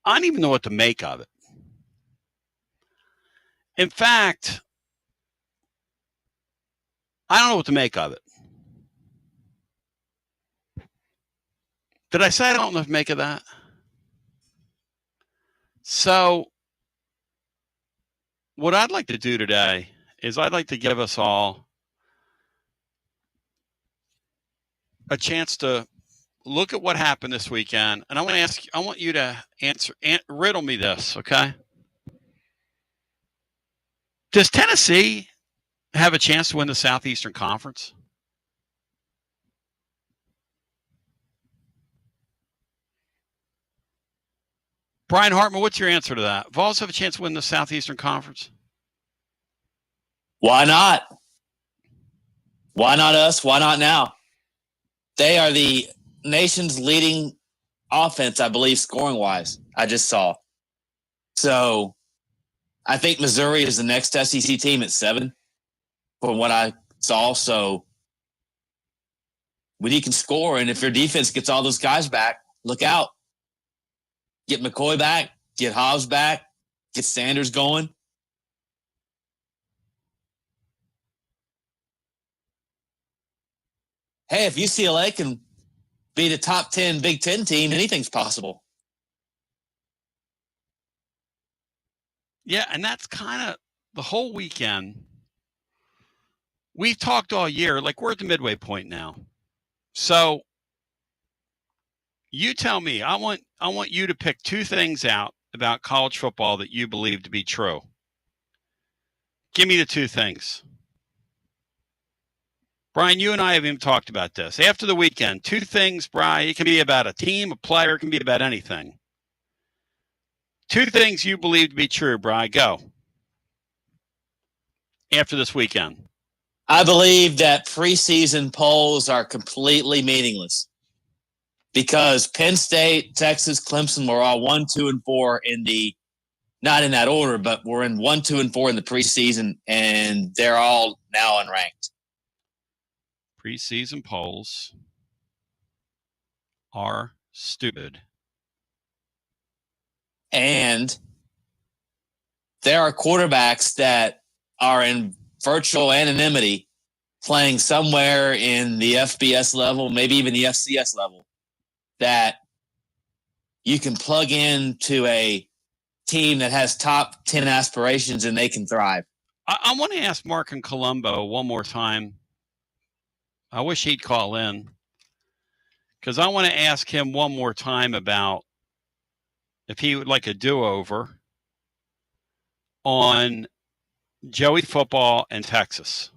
I don't even know what to make of it. In fact, I don't know what to make of it. Did I say I don't know what to make of that? So what I'd like to do today is I'd like to give us all a chance to look at what happened this weekend. And I want you to riddle me this, okay? Does Tennessee have a chance to win the Southeastern Conference? Brian Hartman, what's your answer to that? Vols have a chance to win the Southeastern Conference? Why not? Why not us? Why not now? They are the nation's leading offense, I believe, scoring-wise, I just saw. So I think Missouri is the next SEC team at 7 from what I saw. So when you can score, and if your defense gets all those guys back, look out. Get McCoy back, get Hobbs back, get Sanders going. Hey, if UCLA can be the top 10 Big Ten team, anything's possible. Yeah, and that's kind of the whole weekend. We've talked all year, like we're at the midway point now. So you tell me, I want you to pick 2 things out about college football that you believe to be true. Give me the 2 things. Brian, you and I have even talked about this. After the weekend, 2 things, Brian, it can be about a team, a player, it can be about anything. 2 things you believe to be true, Brian. Go. After this weekend. I believe that preseason polls are completely meaningless because Penn State, Texas, Clemson were all 1, 2, and 4 in the, not in that order, but we're in 1, 2, and 4 in the preseason, and they're all now unranked. Preseason polls are stupid. And there are quarterbacks that are in virtual anonymity playing somewhere in the FBS level, maybe even the FCS level, that you can plug into a team that has top 10 aspirations and they can thrive. I want to ask Mark in Colombo one more time. I wish he'd call in because I want to ask him one more time about if he would like a do-over on Joey football and Texas.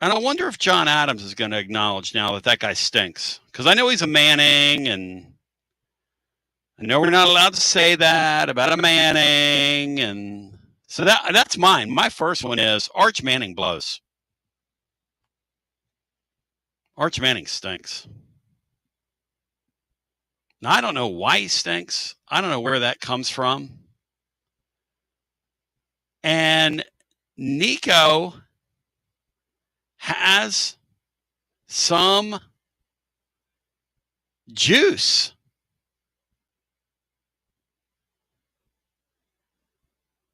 And I wonder if John Adams is going to acknowledge now that that guy stinks. Because I know he's a Manning, and I know we're not allowed to say that about a Manning. And so that's mine. My first one is Arch Manning blows. Arch Manning stinks. Now, I don't know why he stinks. I don't know where that comes from. And Nico has some juice.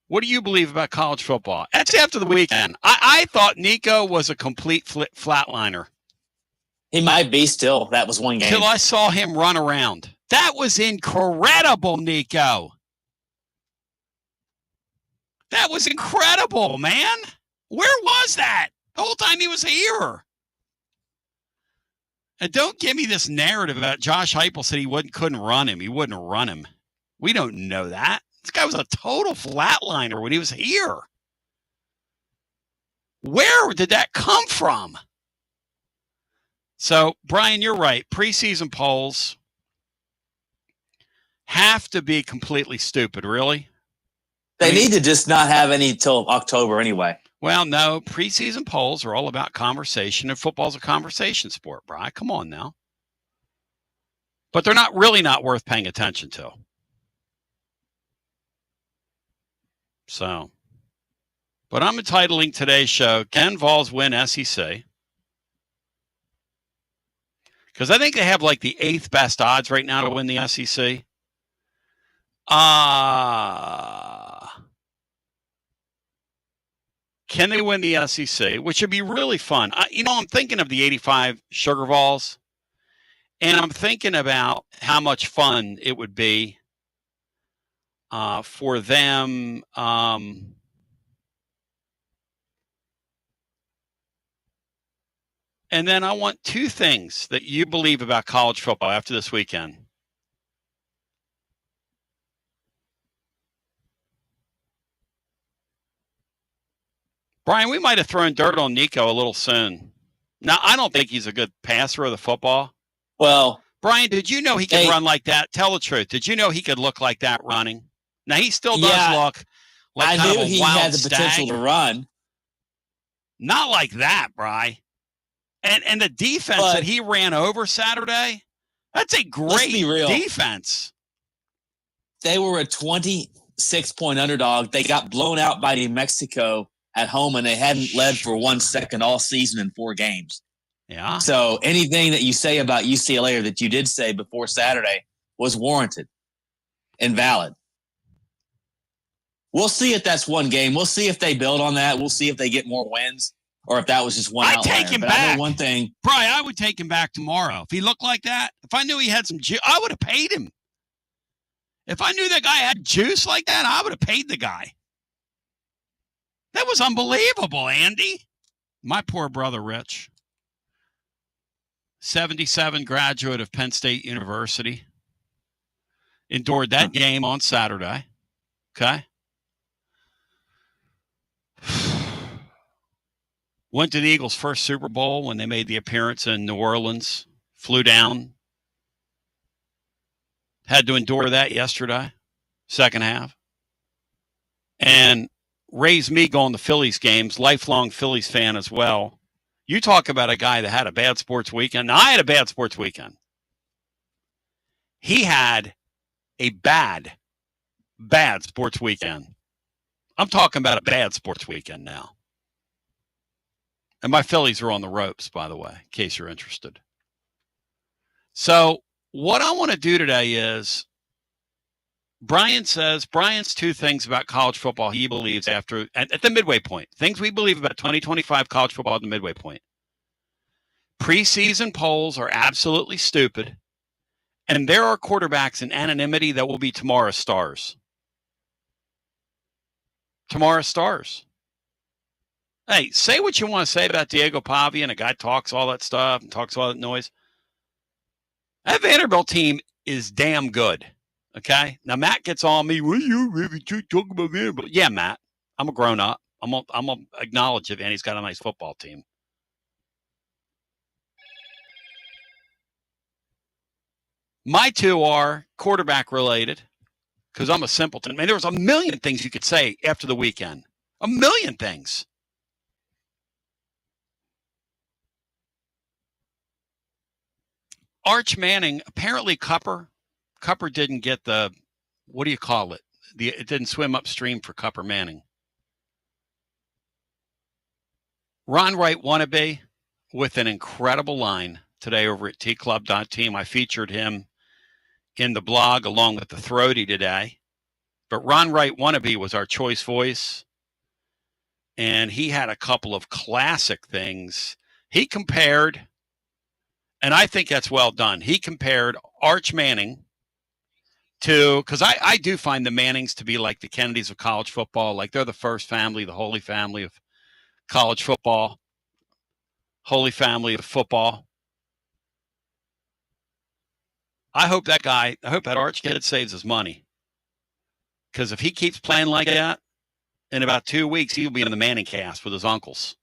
What do you believe about college football? That's after the weekend. I thought Nico was a complete flatliner. He might be still. That was one game. Till I saw him run around. That was incredible, Nico. That was incredible, man. Where was that? The whole time he was here. And don't give me this narrative about Josh Heupel said he couldn't run him. He wouldn't run him. We don't know that. This guy was a total flatliner when he was here. Where did that come from? So, Brian, you're right. Preseason polls have to be completely stupid, really. They need to just not have any till October anyway. Well, no, preseason polls are all about conversation, and football's a conversation sport, Brian. Come on now. But they're not worth paying attention to. So, but I'm entitling today's show, Can Vols Win SEC? Because I think they have like the 8th best odds right now to win the SEC. Can they win the SEC? Which would be really fun. I'm thinking of the 85 Sugar Vols, and I'm thinking about how much fun it would be for them. And then I want 2 things that you believe about college football after this weekend. Brian, we might have thrown dirt on Nico a little soon. Now, I don't think he's a good passer of the football. Well, Brian, did you know he could run like that? Tell the truth. Did you know he could look like that running? Now, he still does look like I kind knew of a he wild had the potential stag. to run. Not like that, Bri. And the defense that he ran over Saturday, that's a great defense. They were a 26-point underdog. They got blown out by New Mexico at home, and they hadn't led for 1 second all season in 4 games. Yeah. So anything that you say about UCLA or that you did say before Saturday was warranted and valid. We'll see if that's one game. We'll see if they build on that. We'll see if they get more wins or if that was just one outlier. I'd take him back. I know one thing. Brian, I would take him back tomorrow. If he looked like that, if I knew he had some juice, I would have paid him. If I knew that guy had juice like that, I would have paid the guy. That was unbelievable, Andy. My poor brother, Rich. 77 graduate of Penn State University. Endured that game on Saturday. Okay. Went to the Eagles' first Super Bowl when they made the appearance in New Orleans. Flew down. Had to endure that yesterday, second half. And raised me going to Phillies games, lifelong Phillies fan as well. You talk about a guy that had a bad sports weekend. Now, I had a bad sports weekend. He had a bad sports weekend. I'm talking about a bad sports weekend now. And my Phillies are on the ropes, by the way, in case you're interested. So what I want to do today is, Brian's 2 things about college football he believes at the midway point. Things we believe about 2025 college football at the midway point. Preseason polls are absolutely stupid. And there are quarterbacks in anonymity that will be tomorrow's stars. Tomorrow's stars. Hey, say what you want to say about Diego Pavia, and a guy talks all that stuff and talks all that noise. That Vanderbilt team is damn good. Okay? Now, Matt gets on me. Well, you really talk about Vanderbilt. Yeah, Matt. I'm a grown-up. I'm going to acknowledge it, and he's got a nice football team. My 2 are quarterback-related because I'm a simpleton. I mean, there was a million things you could say after the weekend. A million things. Arch Manning, apparently Cupper didn't get the, what do you call it? It didn't swim upstream for Cupper Manning. Ron Wright wannabe with an incredible line today over at tclub.team. I featured him in the blog along with the Throaty today. But Ron Wright wannabe was our choice voice. And he had a couple of classic things. He compared, and I think that's well done. He compared Arch Manning to, because I do find the Mannings to be like the Kennedys of college football. Like they're the first family, the holy family of college football, holy family of football. I hope that Arch kid saves his money. Because if he keeps playing like that, in about 2 weeks, he'll be in the Manning cast with his uncles.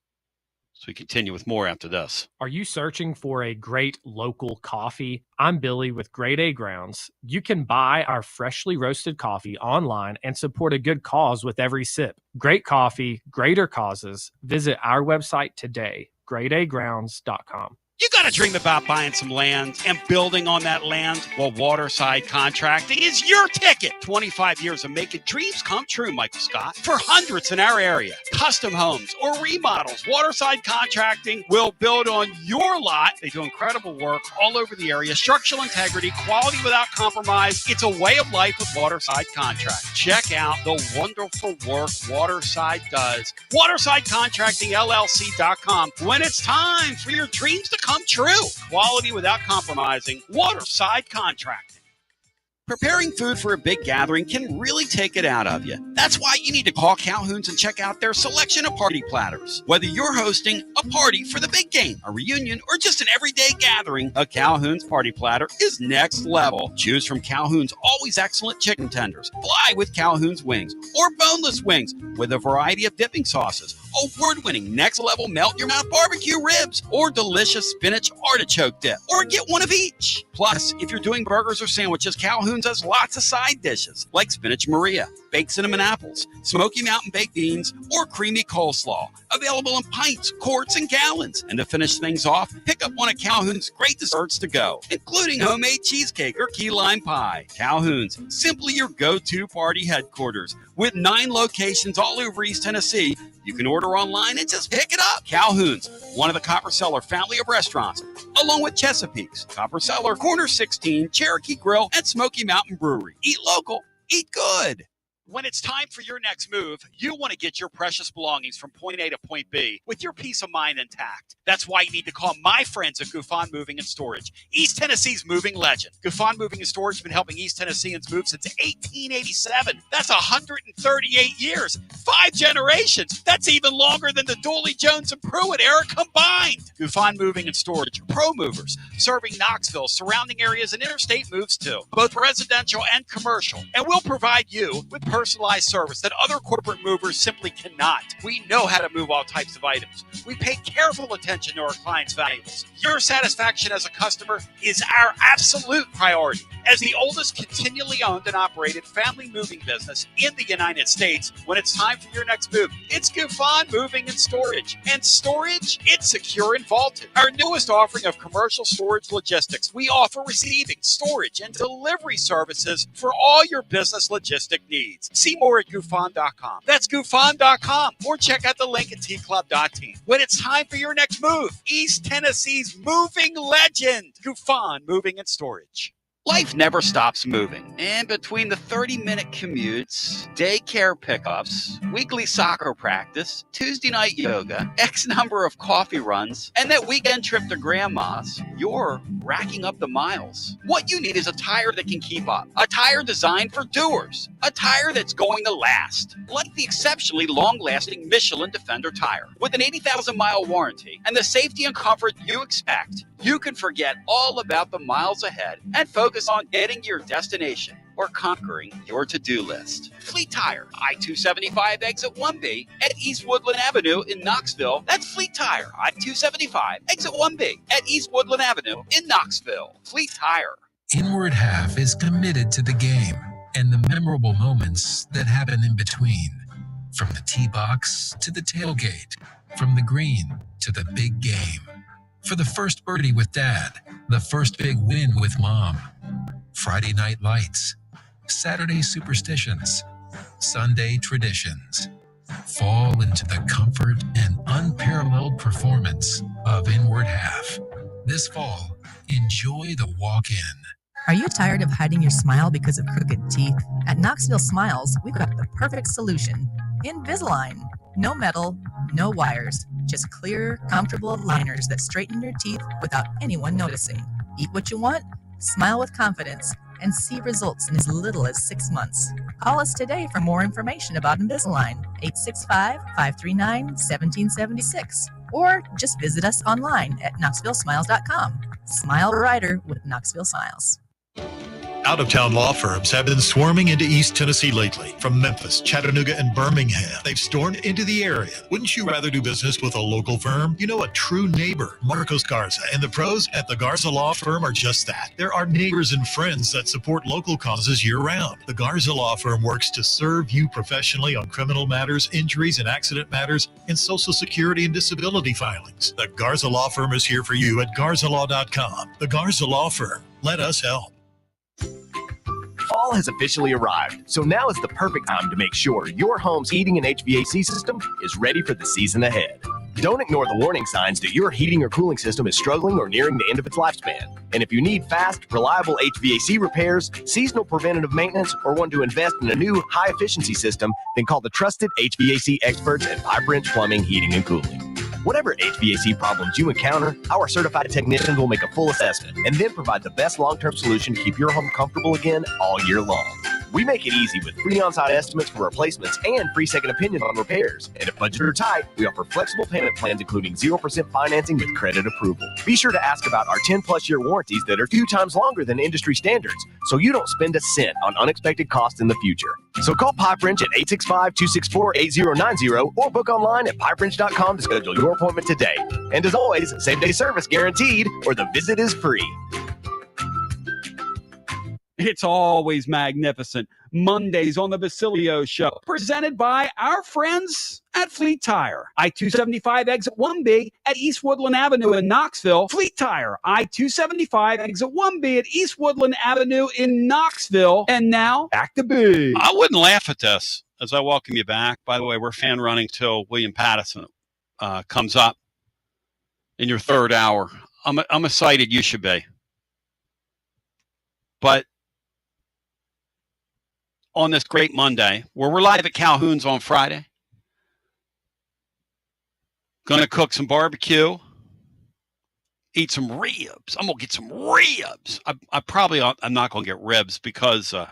So we continue with more after this. Are you searching for a great local coffee? I'm Billy with Grade A Grounds. You can buy our freshly roasted coffee online and support a good cause with every sip. Great coffee, greater causes. Visit our website today, gradeagrounds.com. You got to dream about buying some land and building on that land. Well, Waterside Contracting is your ticket. 25 years of making dreams come true, Michael Scott, for hundreds in our area. Custom homes or remodels, Waterside Contracting will build on your lot. They do incredible work all over the area. Structural integrity, quality without compromise. It's a way of life with Waterside Contract. Check out the wonderful work Waterside does. WatersideContractingLLC.com. When it's time for your dreams to come true. Quality without compromising. Waterside Contracting. Preparing food for a big gathering can really take it out of you. That's why you need to call Calhoun's and check out their selection of party platters. Whether you're hosting a party for the big game, a reunion, or just an everyday gathering, a Calhoun's party platter is next level. Choose from Calhoun's always excellent chicken tenders, fly with Calhoun's wings, or boneless wings with a variety of dipping sauces, award-winning next-level melt-in-your-mouth barbecue ribs, or delicious spinach artichoke dip, or get one of each. Plus, if you're doing burgers or sandwiches, Calhoun's has lots of side dishes like spinach Maria, baked cinnamon apples, Smoky Mountain baked beans, or creamy coleslaw. Available in pints, quarts, and gallons. And to finish things off, pick up one of Calhoun's great desserts to go, including homemade cheesecake or key lime pie. Calhoun's, simply your go-to party headquarters. With 9 locations all over East Tennessee, you can order online and just pick it up. Calhoun's, one of the Copper Cellar family of restaurants, along with Chesapeake's, Copper Cellar, Corner 16, Cherokee Grill, and Smoky Mountain Brewery. Eat local, eat good. When it's time for your next move, you want to get your precious belongings from point A to point B with your peace of mind intact. That's why you need to call my friends at Gouffon Moving and Storage, East Tennessee's moving legend. Gouffon Moving and Storage has been helping East Tennesseans move since 1887. That's 138 years, 5 generations. That's even longer than the Dooley, Jones, and Pruitt era combined. Gouffon Moving and Storage, pro movers, serving Knoxville, surrounding areas, and interstate moves too, both residential and commercial. And we'll provide you with personalized service that other corporate movers simply cannot. We know how to move all types of items. We pay careful attention to our clients' valuables. Your satisfaction as a customer is our absolute priority. As the oldest continually owned and operated family moving business in the United States, when it's time for your next move, it's Gouffon Moving and Storage. And storage, it's secure and vaulted. Our newest offering of commercial storage logistics, we offer receiving, storage, and delivery services for all your business logistic needs. See more at Gouffon.com. That's Gouffon.com. Or check out the link at tclub.team. When it's time for your next move, East Tennessee's moving legend, Gouffon Moving and Storage. Life never stops moving. And between the 30-minute commutes, daycare pickups, weekly soccer practice, Tuesday night yoga, X number of coffee runs, and that weekend trip to grandma's, you're racking up the miles. What you need is a tire that can keep up. A tire designed for doers. A tire that's going to last. Like the exceptionally long-lasting Michelin Defender tire. With an 80,000-mile warranty and the safety and comfort you expect, you can forget all about the miles ahead and focus on getting your destination or conquering your to-do list. Fleet Tire, I-275 exit 1B at East Woodland Avenue in Knoxville. That's Fleet Tire, I-275 exit 1B at East Woodland Avenue in Knoxville. Fleet Tire. Inward Half is committed to the game and the memorable moments that happen in between. From the tee box to the tailgate, from the green to the big game. For the first birdie with Dad, the first big win with Mom. Friday night lights, Saturday superstitions, Sunday traditions. Fall into the comfort and unparalleled performance of Inward Half. This fall, enjoy the walk-in. Are you tired of hiding your smile because of crooked teeth? At Knoxville Smiles, we've got the perfect solution. Invisalign. No metal, no wires, just clear, comfortable liners that straighten your teeth without anyone noticing. Eat what you want, smile with confidence, and see results in as little as 6 months. Call us today for more information about Invisalign, 865-539-1776, or just visit us online at knoxvillesmiles.com. Smile brighter with Knoxville Smiles. Out-of-town law firms have been swarming into East Tennessee lately. From Memphis, Chattanooga, and Birmingham, they've stormed into the area. Wouldn't you rather do business with a local firm? You know, a true neighbor, Marcos Garza, and the pros at the Garza Law Firm are just that. There are neighbors and friends that support local causes year-round. The Garza Law Firm works to serve you professionally on criminal matters, injuries and accident matters, and Social Security and disability filings. The Garza Law Firm is here for you at garzalaw.com. The Garza Law Firm. Let us help. Fall has officially arrived, so now is the perfect time to make sure your home's heating and HVAC system is ready for the season ahead. Don't ignore the warning signs that your heating or cooling system is struggling or nearing the end of its lifespan. And if you need fast, reliable HVAC repairs, seasonal preventative maintenance, or want to invest in a new high-efficiency system, then call the trusted HVAC experts at Pipe Wrench Plumbing, Heating, and Cooling. Whatever HVAC problems you encounter, our certified technicians will make a full assessment and then provide the best long-term solution to keep your home comfortable again all year long. We make it easy with free on-site estimates for replacements and free second opinion on repairs. And if budgets are tight, we offer flexible payment plans including 0% financing with credit approval. Be sure to ask about our 10-plus year warranties that are 2 times longer than industry standards, so you don't spend a cent on unexpected costs in the future. So call Pipe Wrench at 865-264-8090 or book online at pipewrench.com to schedule your appointment today. And as always, same-day service guaranteed or the visit is free. It's always magnificent. Mondays on the Basilio Show, presented by our friends at Fleet Tire. I-275 exit 1B at East Woodland Avenue in Knoxville. Fleet Tire, I-275 exit 1B at East Woodland Avenue in Knoxville. And now, back to B. I wouldn't laugh at this as I welcome you back. By the way, we're fan running till William Pattison comes up in your third hour. I'm excited you should be. But on this great Monday, where we're live at Calhoun's on Friday, gonna cook some barbecue, eat some ribs. I'm gonna get some ribs. I'm not gonna get ribs because I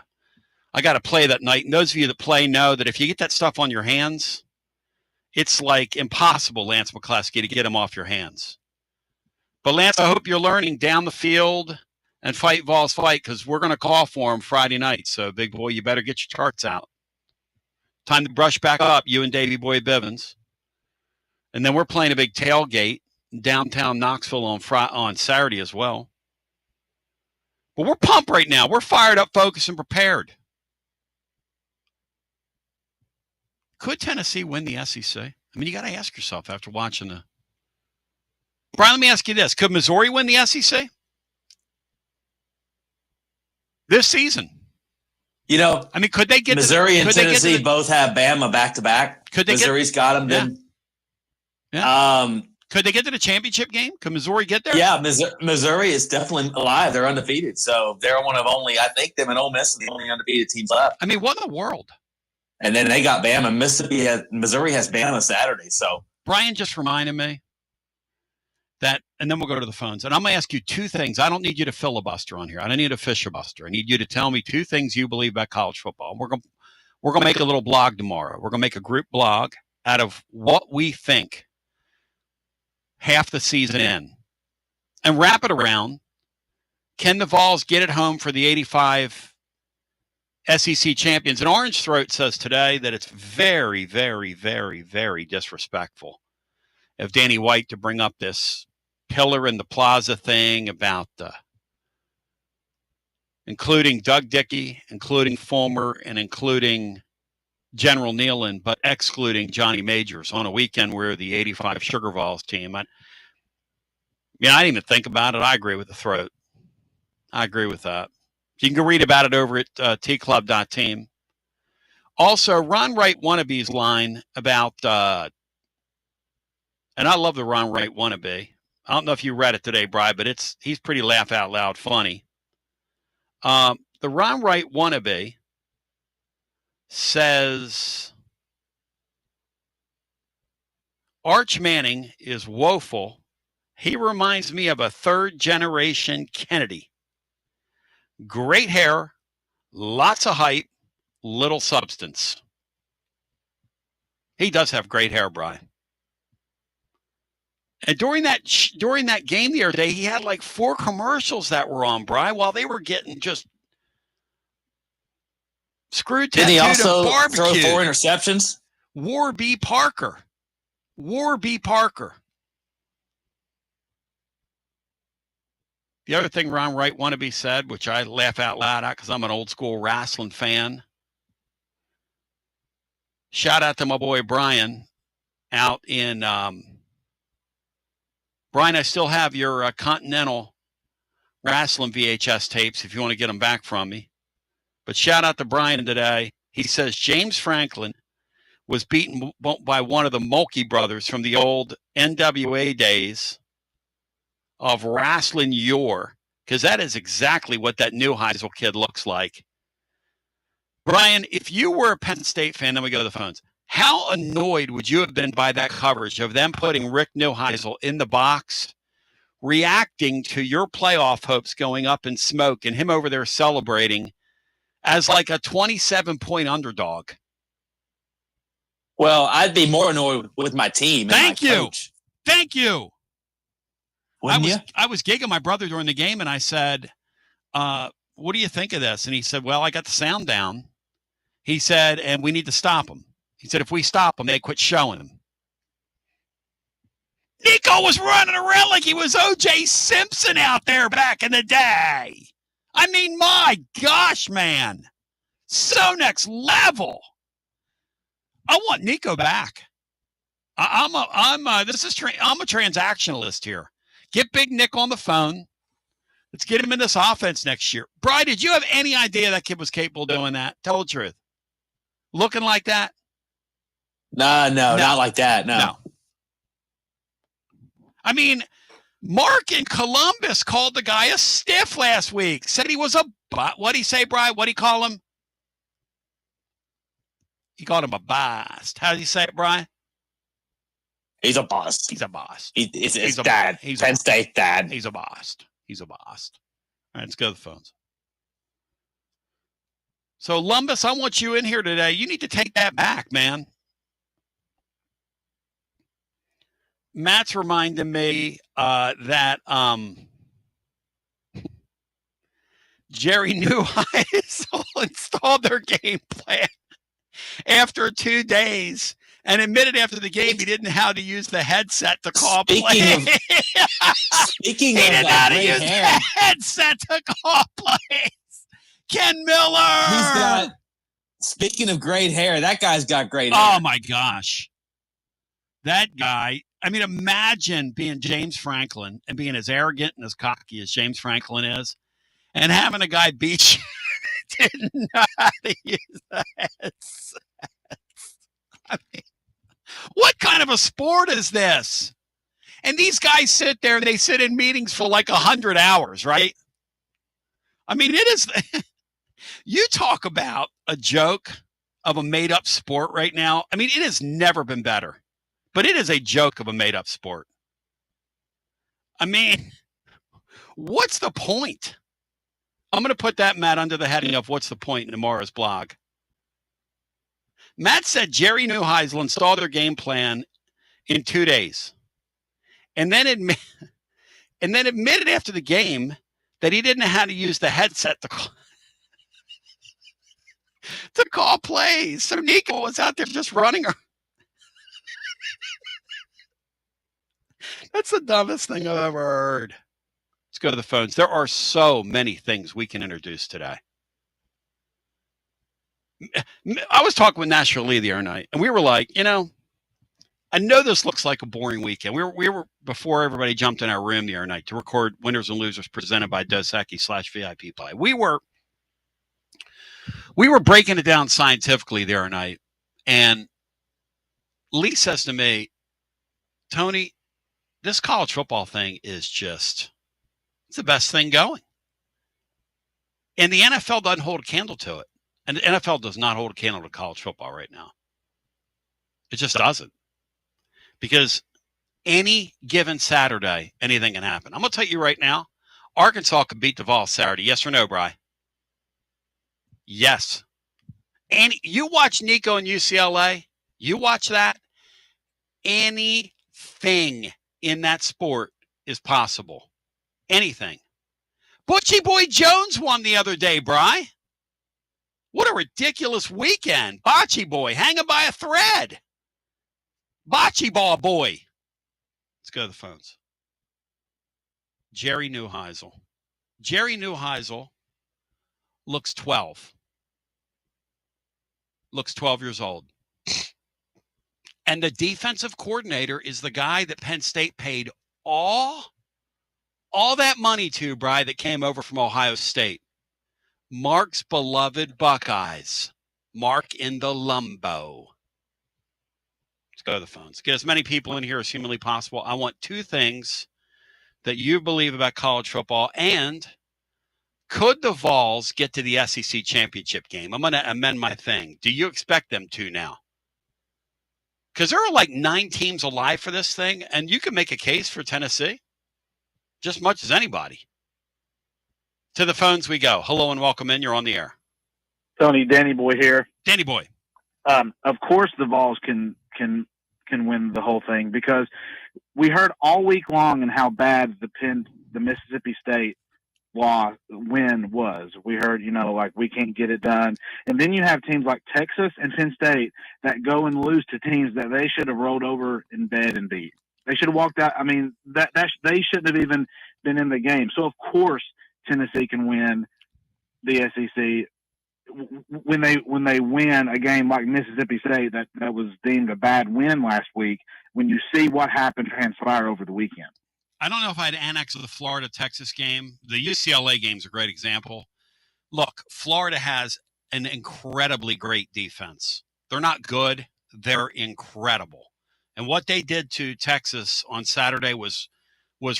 got to play that night. And those of you that play know that if you get that stuff on your hands, it's like impossible, Lance McCluskey, to get them off your hands. But Lance, I hope you're learning down the field and fight Vols fight, because we're going to call for him Friday night. So, big boy, you better get your charts out. Time to brush back up, you and Davey Boy Bivens. And then we're playing a big tailgate in downtown Knoxville on Saturday as well. But we're pumped right now. We're fired up, focused, and prepared. Could Tennessee win the SEC? I mean, you got to ask yourself after watching the... Brian, let me ask you this. Could Missouri win the SEC? This season? You know, I mean, could they get Missouri and Tennessee both have Bama back-to-back? Could they Missouri's got them. Then, yeah. Could they get to the championship game? Could Missouri get there? Yeah, Missouri is definitely alive. They're undefeated. So they're one of only, I think, them and Ole Miss are the only undefeated teams left. I mean, what in the world? And then they got Bama. Missouri has Bama Saturday. So Brian just reminded me that, and then we'll go to the phones. And I'm going to ask you two things. I don't need you to filibuster on here. I don't need a filibuster. I need you to tell me two things you believe about college football. We're going to make a little blog tomorrow. We're going to make a group blog out of what we think half the season in and wrap it around. Can the Vols get it home for the 85 SEC champions? And Orange Throat says today that it's very, very, very, very disrespectful of Danny White to bring up this pillar in the plaza thing about including Doug Dickey, including Fulmer, and including General Nealon, but excluding Johnny Majors on a weekend where the 85 Sugar Vols team. I didn't even think about it. I agree with the Throat. I agree with that. You can read about it over at tclub.team. Also, Ron Wright Wannabe's line about, and I love the Ron Wright Wannabe. I don't know if you read it today, Brian, but he's pretty laugh out loud funny. The Ron Wright Wannabe says Arch Manning is woeful. He reminds me of a third-generation Kennedy. Great hair, lots of height, little substance. He does have great hair, Brian. And during that game the other day, he had like 4 commercials that were on, Brian, while they were getting just Screw Did he tattooed also and barbecued. throw 4 interceptions? Warby Parker. The other thing Ron Wright wannabe said, which I laugh out loud at because I'm an old school wrestling fan. Shout out to my boy Brian out in Brian, I still have your Continental Wrestling VHS tapes if you want to get them back from me. But shout out to Brian today. He says James Franklin was beaten by one of the Mulkey brothers from the old NWA days of wrestling yore, because that is exactly what that Neuheisel kid looks like. Brian, if you were a Penn State fan, then we go to the phones. How annoyed would you have been by that coverage of them putting Rick Neuheisel in the box, reacting to your playoff hopes going up in smoke and him over there celebrating as like a 27-point underdog? Well, I'd be more annoyed with my team and Thank my you. coach. Thank you. Wouldn't you? I was gigging my brother during the game, and I said, what do you think of this? And he said, well, I got the sound down. He said, and we need to stop them. He said, if we stop them, they quit showing them. Nico was running around like he was O.J. Simpson out there back in the day. I mean, my gosh, man. So next level. I want Nico back. I'm a transactionalist here. Get Big Nick on the phone. Let's get him in this offense next year. Bri, did you have any idea that kid was capable of doing that? Tell the truth. Looking like that? No, not like that. No. I mean, Mark in Columbus called the guy a stiff last week. Said he was a what'd he say, Bri? What'd he call him? He called him a bust. How did he say it, Bri? He's a boss. He's a boss. He's a dad. He's Penn State dad. He's a boss. He's a boss. All right, let's go to the phones. So, Lumbus, I want you in here today. You need to take that back, man. Matt's reminding me that Jerry Neuheisel installed their game plan after 2 days and admitted after the game he didn't know how to use the headset to call plays. Speaking he of didn't know how to great use hair, the headset to call plays. Ken Miller. Speaking of great hair, that guy's got great hair. Oh, my gosh. That guy. I mean, imagine being James Franklin and being as arrogant and as cocky as James Franklin is and having a guy beat you didn't know how to use the headsets. I mean, what kind of a sport is this? And these guys sit there, they sit in meetings for like 100 hours, right? I mean, it is. You talk about a joke of a made-up sport right now. I mean, it has never been better. But it is a joke of a made-up sport. I mean, what's the point? I'm going to put that, Matt, under the heading of what's the point in tomorrow's blog. Matt said Jerry Neuheisel installed their game plan in 2 days. And then admitted after the game that he didn't know how to use the headset to call plays. So Nico was out there just running around. That's the dumbest thing I've ever heard. Let's go to the phones. There are so many things we can introduce today. I was talking with Nashville Lee the other night, and we were like, I know this looks like a boring weekend. We were before everybody jumped in our room the other night to record Winners and Losers presented by Dos Equis /VIP Play. We were breaking it down scientifically the other night, and Lee says to me, Tony, this college football thing is it's the best thing going. And the NFL doesn't hold a candle to it. And the NFL does not hold a candle to college football right now. It just doesn't. Because any given Saturday, anything can happen. I'm going to tell you right now, Arkansas could beat Duval Saturday. Yes or no, Bri? Yes. And you watch Nico and UCLA, you watch that, anything in that sport is possible. Anything. Butchie Boy Jones won the other day, Bri. What a ridiculous weekend. Bocce boy hanging by a thread. Bocce ball boy. Let's go to the phones. Jerry Neuheisel. Jerry Neuheisel looks 12. Looks 12 years old. And the defensive coordinator is the guy that Penn State paid all that money to, Bri, that came over from Ohio State. Mark's beloved Buckeyes. Mark in the Lumbo. Let's go to the phones. Get as many people in here as humanly possible. I want two things that you believe about college football, and could the Vols get to the SEC championship game? I'm going to amend my thing. Do you expect them to now? Because there are like 9 teams alive for this thing, and you can make a case for Tennessee just as much as anybody. To the phones we go. Hello and welcome in. You're on the air. Tony, Danny Boy here. Danny Boy. Of course the Vols can win the whole thing, because we heard all week long and how bad the Mississippi State win was. We heard, like, we can't get it done. And then you have teams like Texas and Penn State that go and lose to teams that they should have rolled over in bed and beat. They should have walked out. I mean, they shouldn't have even been in the game. So, of course, Tennessee can win the SEC when they win a game like Mississippi State that was deemed a bad win last week, when you see what happened transpire over the weekend. I don't know if I'd annex the Florida-Texas game. The UCLA game is a great example. Look, Florida has an incredibly great defense. They're not good. They're incredible. And what they did to Texas on Saturday was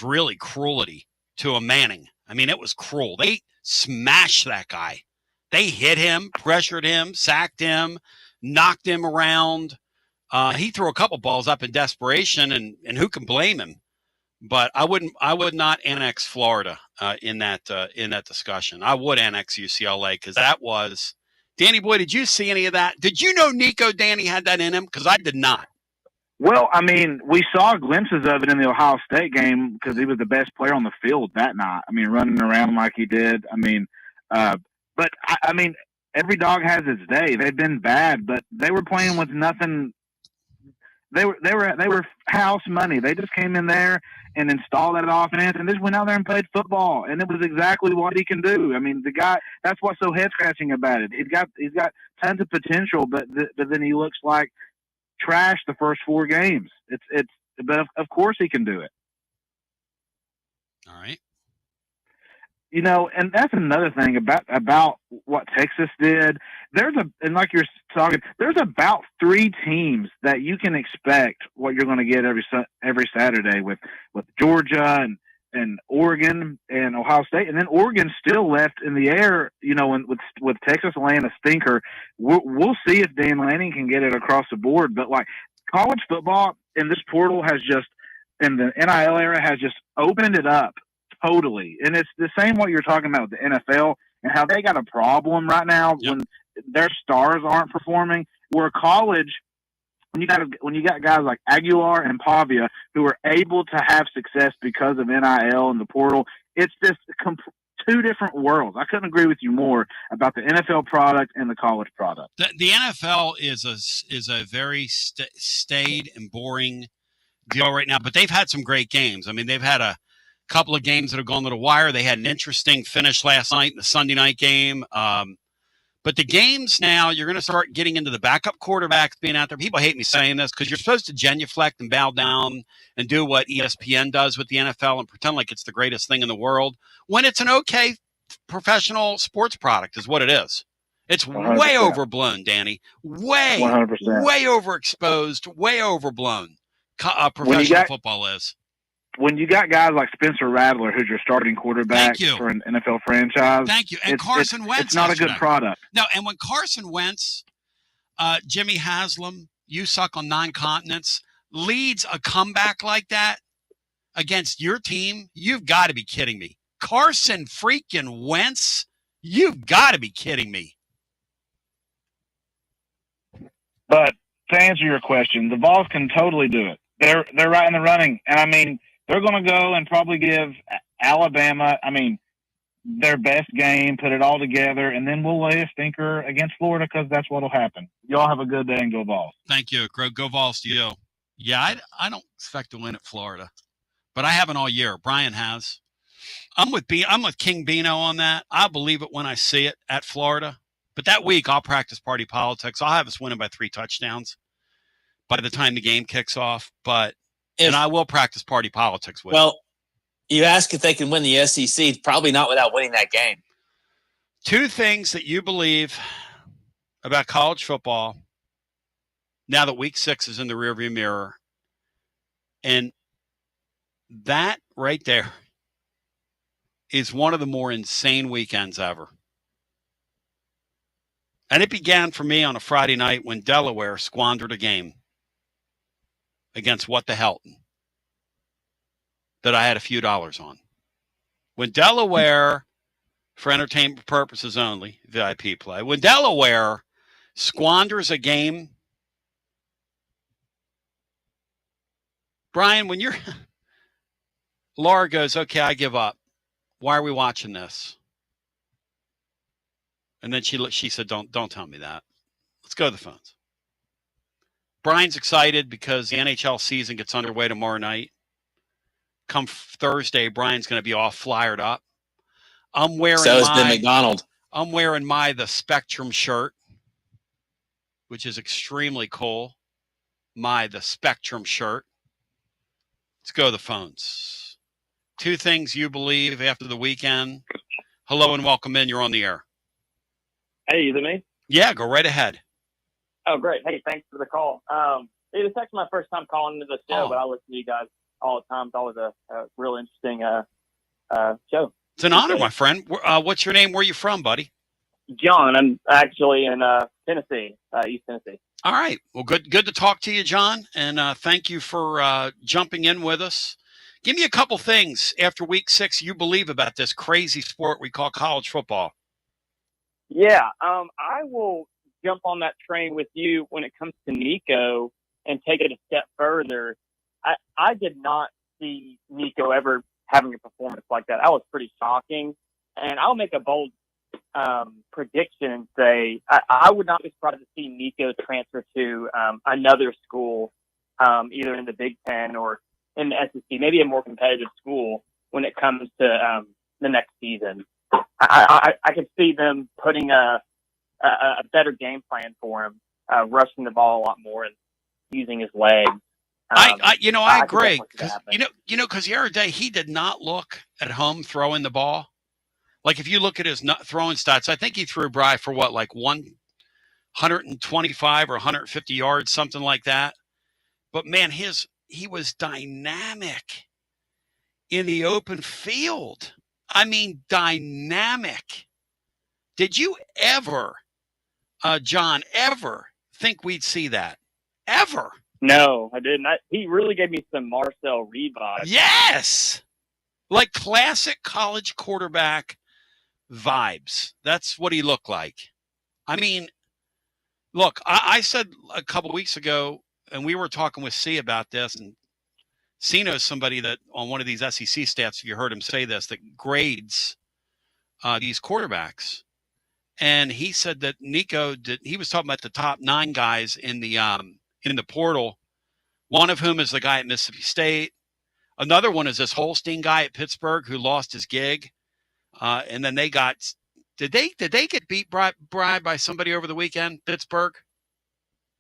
really cruelty to a Manning. I mean, it was cruel. They smashed that guy. They hit him, pressured him, sacked him, knocked him around. He threw a couple balls up in desperation, and who can blame him? But I would not annex Florida in that discussion. I would annex UCLA, because that was Danny Boy. Did you see any of that? Did you know Nico Danny had that in him? Because I did not. Well, I mean, we saw glimpses of it in the Ohio State game, because he was the best player on the field that night. I mean, running around like he did. I mean, but I mean, every dog has its day. They've been bad, but they were playing with nothing. They were house money. They just came in there and installed that offense, and just went out there and played football, and it was exactly what he can do. I mean, the guy. That's what's so head scratching about it. He's got tons of potential, but then he looks like trash the first 4 games. But of course he can do it. All right. And that's another thing about what Texas did. And like you're talking, there's about 3 teams that you can expect what you're going to get every Saturday with Georgia and Oregon and Ohio State, and then Oregon still left in the air. With Texas laying a stinker, we'll see if Dan Lanning can get it across the board. But like college football in this portal in the NIL era has just opened it up. Totally. And it's the same what you're talking about with the NFL and how they got a problem right now when their stars aren't performing. Where college, when you got guys like Aguilar and Pavia who are able to have success because of NIL and the portal, it's just 2 different worlds. I couldn't agree with you more about the NFL product and the college product. The NFL is a very staid and boring deal right now, but they've had some great games. I mean, they've had a couple of games that have gone to the wire. They had an interesting finish last night in the Sunday night game. But the games now, you're going to start getting into the backup quarterbacks being out there. People hate me saying this because you're supposed to genuflect and bow down and do what ESPN does with the NFL and pretend like it's the greatest thing in the world when it's an okay professional sports product is what it is. It's 100%. Way overblown, Danny. Way 100%. Way overexposed, way overblown. Professional football is. When you got guys like Spencer Rattler, who's your starting quarterback for an NFL franchise. Thank you. And Carson Wentz. It's not a good product. No, and when Carson Wentz, Jimmy Haslam, you suck on 9 continents, leads a comeback like that against your team, you've got to be kidding me. Carson freaking Wentz, you've got to be kidding me. But to answer your question, the Vols can totally do it. They're right in the running. And I mean, they're going to go and probably give Alabama, their best game, put it all together, and then we'll lay a stinker against Florida because that's what'll happen. Y'all have a good day and go Vols. Thank you. Go Vols to you. Yeah, I don't expect to win at Florida, but I haven't all year. Brian has. I'm with King Bino on that. I'll believe it when I see it at Florida. But that week, I'll practice party politics. I'll have us winning by 3 touchdowns by the time the game kicks off. And I will practice party politics with it. You ask if they can win the SEC, probably not without winning that game. 2 things that you believe about college football now that week 6 is in the rearview mirror. And that right there is one of the more insane weekends ever. And it began for me on a Friday night when Delaware squandered a game against What the Helton that I had a few dollars on. When Delaware, for entertainment purposes only, VIP play, when Delaware squanders a game, Brian, when you're Laura goes, okay, I give up. Why are we watching this? And then she said, don't tell me that. Let's go to the phones. Brian's excited because the NHL season gets underway tomorrow night. Come Thursday, Brian's going to be all flyered up. I'm wearing McDonald. I'm wearing the Spectrum shirt, which is extremely cool. The Spectrum shirt. Let's go to the phones. 2 things you believe after the weekend. Hello and welcome in. You're on the air. Hey, is it me? Yeah, go right ahead. Oh, great. Hey, thanks for the call. It's actually my first time calling into the show, but I listen to you guys all the time. It's always a real interesting show. It's an honor, my friend. What's your name? Where are you from, buddy? John. I'm actually in Tennessee, East Tennessee. All right. Well, good to talk to you, John, and thank you for jumping in with us. Give me a couple things after week 6 you believe about this crazy sport we call college football. Yeah, I will jump on that train with you when it comes to Nico and take it a step further. I did not see Nico ever having a performance like that. That was pretty shocking. And I'll make a bold prediction and say I would not be surprised to see Nico transfer to another school, either in the Big Ten or in the SEC, maybe a more competitive school when it comes to the next season. I could see them putting a better game plan for him, rushing the ball a lot more and using his legs. I agree. Because the other day he did not look at home throwing the ball. Like if you look at his throwing stats, I think he threw Bry for 125 or 150 yards, something like that. But man, he was dynamic in the open field. I mean, dynamic. Did you ever, John, ever think we'd see that? Ever? No, I didn't. He really gave me some Marcel Reed vibes. Yes! Like classic college quarterback vibes. That's what he looked like. I mean, look, I said a couple weeks ago, and we were talking with C about this, and C knows somebody that on one of these SEC stats, if you heard him say this, that grades these quarterbacks. And he said that Nico he was talking about the top 9 guys in the portal, one of whom is the guy at Mississippi State. Another one is this Holstein guy at Pittsburgh who lost his gig. And then they got did they get beat by somebody over the weekend, Pittsburgh?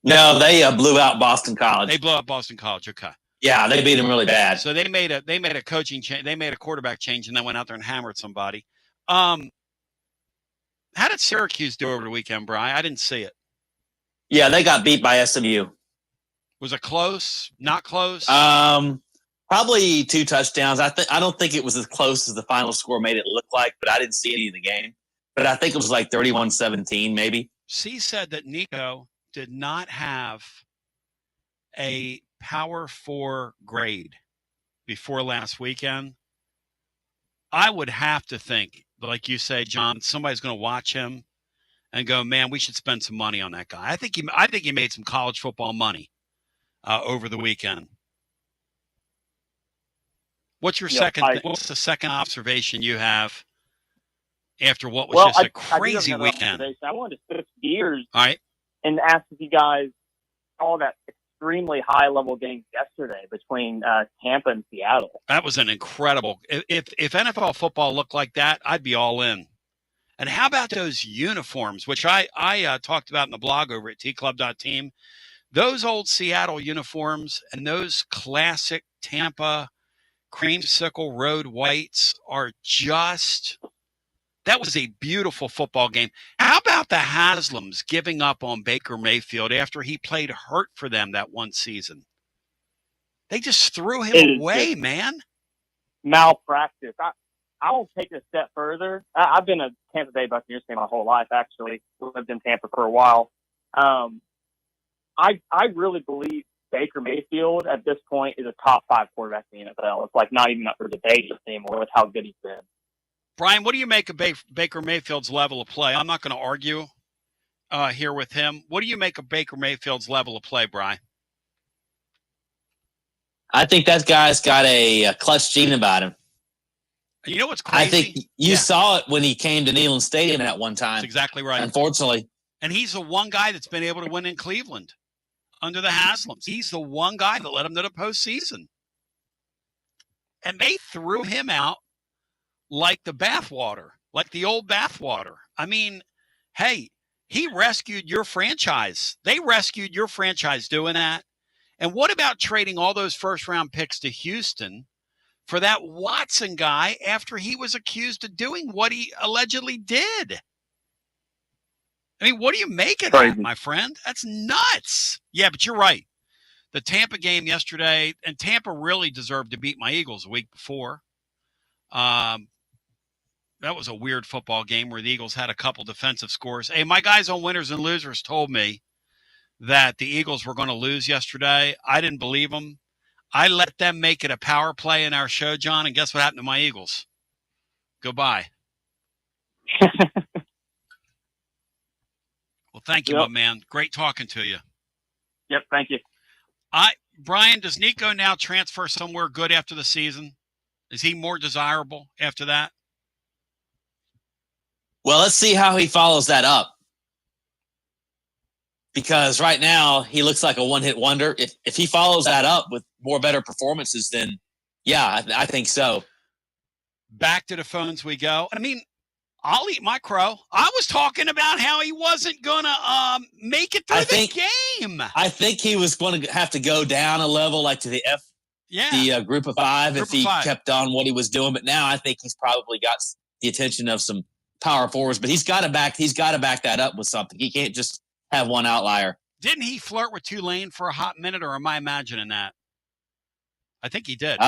No, they blew out Boston College. They blew out Boston College. Okay. Yeah, they beat them really bad. So they made a coaching change. They made a quarterback change and then went out there and hammered somebody. How did Syracuse do over the weekend, Brian? I didn't see it. Yeah, they got beat by SMU. Was it close? Not close? Probably 2 touchdowns. I don't think it was as close as the final score made it look like, but I didn't see any of the game. But I think it was like 31-17 maybe. C said that Nico did not have a Power 4 grade before last weekend. I would have to think, like you say, John, somebody's going to watch him and go, man, we should spend some money on that guy. I think he made some college football money over the weekend. What's your what's the second observation you have after what was just a I do have crazy another weekend. observation. I wanted to switch gears All right. and ask if you guys saw that extremely high-level game yesterday between Tampa and Seattle. That was an incredible. If NFL football looked like that, I'd be all in. And how about those uniforms, which I talked about in the blog over at tclub.team? Those old Seattle uniforms and those classic Tampa creamsicle road whites are just – that was a beautiful football game. How about the Haslams giving up on Baker Mayfield after he played hurt for them that one season? They just threw him away, man. Malpractice. I will take it a step further. I've been a Tampa Bay Buccaneers fan my whole life, actually. Lived in Tampa for a while. I really believe Baker Mayfield at this point is a top 5 quarterback in the NFL. It's like not even up for debate anymore with how good he's been. Brian, what do you make of Baker Mayfield's level of play? I'm not going to argue here with him. What do you make of Baker Mayfield's level of play, Brian? I think that guy's got a clutch gene about him. You know what's crazy? I think you saw it when he came to Neyland Stadium at one time. That's exactly right. Unfortunately. And he's the one guy that's been able to win in Cleveland under the Haslams. He's the one guy that led him to the postseason. And they threw him out like the bathwater, like the old bathwater. I mean, hey, he rescued your franchise. They rescued your franchise doing that. And what about trading all those first-round picks to Houston for that Watson guy after he was accused of doing what he allegedly did? I mean, what do you make of that, my friend? That's nuts. Yeah, but you're right. The Tampa game yesterday, and Tampa really deserved to beat my Eagles a week before. That was a weird football game where the Eagles had a couple defensive scores. Hey, my guys on Winners and Losers told me that the Eagles were going to lose yesterday. I didn't believe them. I let them make it a power play in our show, John, and guess what happened to my Eagles? Goodbye. Well, thank you, my man. Great talking to you. Yep, thank you. Brian, does Nico now transfer somewhere good after the season? Is he more desirable after that? Well, let's see how he follows that up. Because right now he looks like a one-hit wonder. If he follows that up with more better performances, then yeah, I think so. Back to the phones we go. I mean, I'll eat my crow. I was talking about how he wasn't going to make it through the game. I think he was going to have to go down a level, like to the group of five, if he kept on what he was doing. But now I think he's probably got the attention of some power forwards. But he's got to back that up with something. He can't just have one outlier. Didn't he flirt with Tulane for a hot minute, or am I imagining that? I think he did.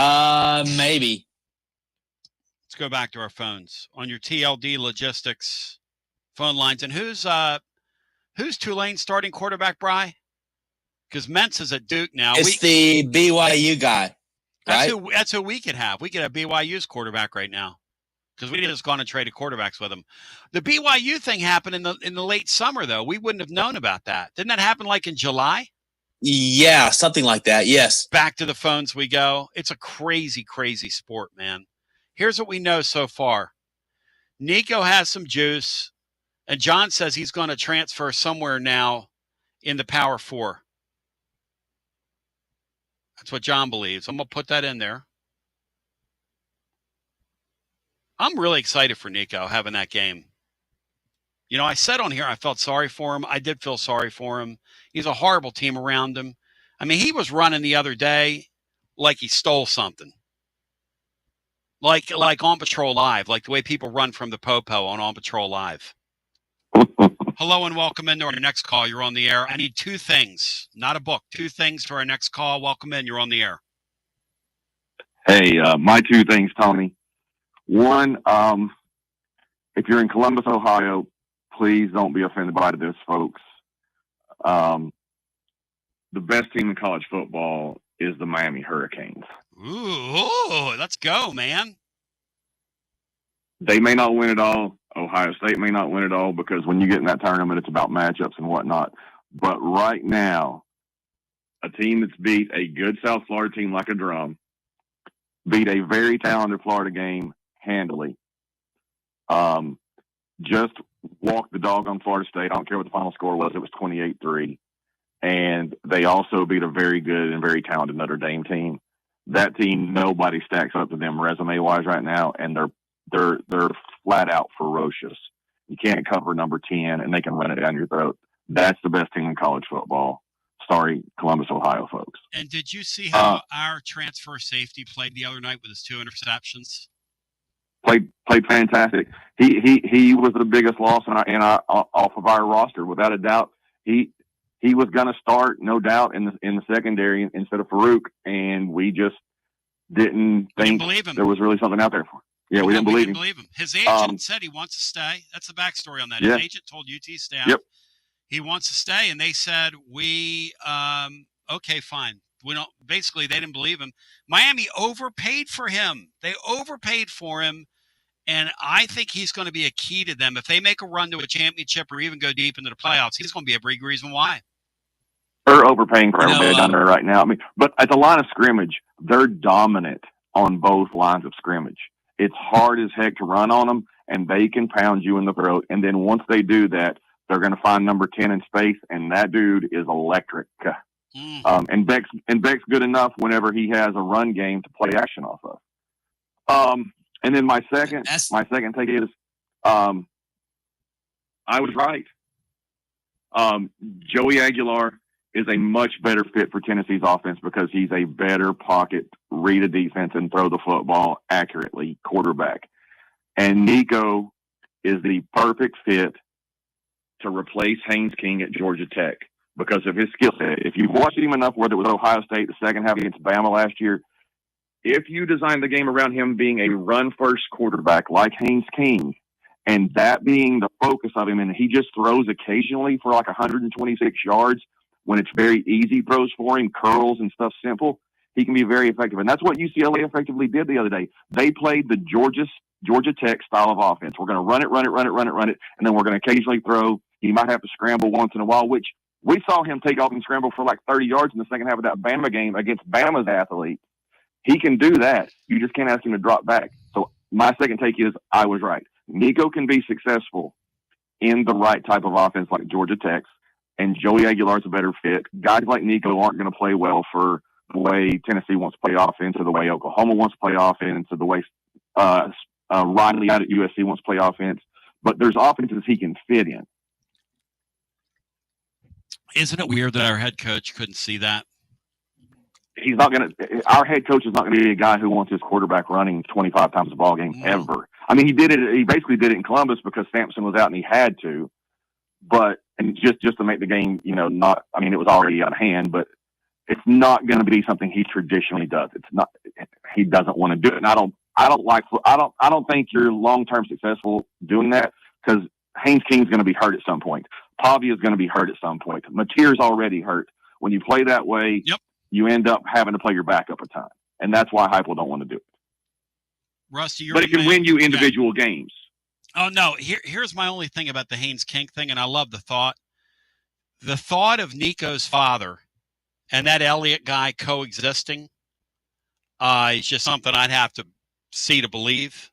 Maybe. Let's go back to our phones on your TLD Logistics phone lines. And who's Tulane's starting quarterback, Bri? Because Mentz is at Duke now. It's the BYU guy. Right? That's who we could have. We could have BYU's quarterback right now because we just gone and traded quarterbacks with him. The BYU thing happened in the late summer, though. We wouldn't have known about that. Didn't that happen like in July? Yeah, something like that. Yes. Back to the phones we go. It's a crazy, crazy sport, man. Here's what we know so far. Nico has some juice, and John says he's going to transfer somewhere now in the Power Four. That's what John believes. I'm going to put that in there. I'm really excited for Nico having that game. You know, I said on here I felt sorry for him. I did feel sorry for him. He's a horrible team around him. I mean, he was running the other day like he stole something. Like On Patrol Live, like the way people run from the Popo on Patrol Live. Hello and welcome into our next call. You're on the air. I need 2 things, not a book. 2 things to our next call. Welcome in. You're on the air. Hey, my 2 things, Tony. One, if you're in Columbus, Ohio, please don't be offended by this, folks. The best team in college football is the Miami Hurricanes. Ooh, let's go, man. They may not win it all. Ohio State may not win it all because when you get in that tournament, it's about matchups and whatnot. But right now, a team that's beat a good South Florida team like a drum, beat a very talented Florida game handily. just walked the dog on Florida State. I don't care what the final score was. It was 28-3. And they also beat a very good and very talented Notre Dame team. That team, nobody stacks up to them resume-wise right now, and they're flat out ferocious. You can't cover number 10, and they can run it down your throat. That's the best team in college football. Sorry, Columbus, Ohio, folks. And did you see how our transfer safety played the other night with his 2 interceptions? Played fantastic. He was the biggest loss off of our roster, without a doubt. He was going to start, no doubt, in the secondary instead of Farouk, and we just didn't think there was really something out there for him. Yeah, we didn't believe him. His agent said he wants to stay. That's the backstory on that. His agent told UT staff he wants to stay, and they said, okay, fine. We don't. Basically, they didn't believe him. Miami overpaid for him. They overpaid for him, and I think he's going to be a key to them. If they make a run to a championship or even go deep into the playoffs, he's going to be a big reason why. They're overpaying for everybody down there right now. I mean, but at the line of scrimmage, they're dominant on both lines of scrimmage. It's hard as heck to run on them, and they can pound you in the throat. And then once they do that, they're going to find number 10 in space, and that dude is electric. And Beck's good enough whenever he has a run game to play action off of. And then my second take is, I was right. Joey Aguilar is a much better fit for Tennessee's offense because he's a better pocket, read a defense, and throw the football accurately quarterback. And Nico is the perfect fit to replace Haynes King at Georgia Tech because of his skill set. If you watched him enough, whether it was Ohio State, the second half against Bama last year, if you design the game around him being a run-first quarterback like Haynes King, and that being the focus of him, and he just throws occasionally for like 126 yards when it's very easy throws for him, curls and stuff simple, he can be very effective. And that's what UCLA effectively did the other day. They played the Georgia Tech style of offense. We're going to run it, and then we're going to occasionally throw. He might have to scramble once in a while, which we saw him take off and scramble for like 30 yards in the second half of that Bama game against Bama's athletes. He can do that. You just can't ask him to drop back. So my second take is I was right. Nico can be successful in the right type of offense like Georgia Tech's, and Joey Aguilar's a better fit. Guys like Nico aren't going to play well for the way Tennessee wants to play offense or the way Oklahoma wants to play offense or the way Riley out at USC wants to play offense. But there's offenses he can fit in. Isn't it weird that our head coach couldn't see that? He's not going to. Our head coach is not going to be a guy who wants his quarterback running 25 times a ball game ever. I mean, he did it. He basically did it in Columbus because Sampson was out and he had to. But and just to make the game, not. I mean, it was already out of hand, but it's not going to be something he traditionally does. It's not. He doesn't want to do it, and I don't think you're long-term successful doing that because Haynes King's going to be hurt at some point. Pavia is going to be hurt at some point. Mateer's already hurt. When you play that way, you end up having to play your backup a time, and that's why Heupel don't want to do it. Rusty, but it can win you individual games. Oh no! Here's my only thing about the Haynes King thing, and I love the thought. The thought of Nico's father and that Elliott guy coexisting is just something I'd have to see to believe.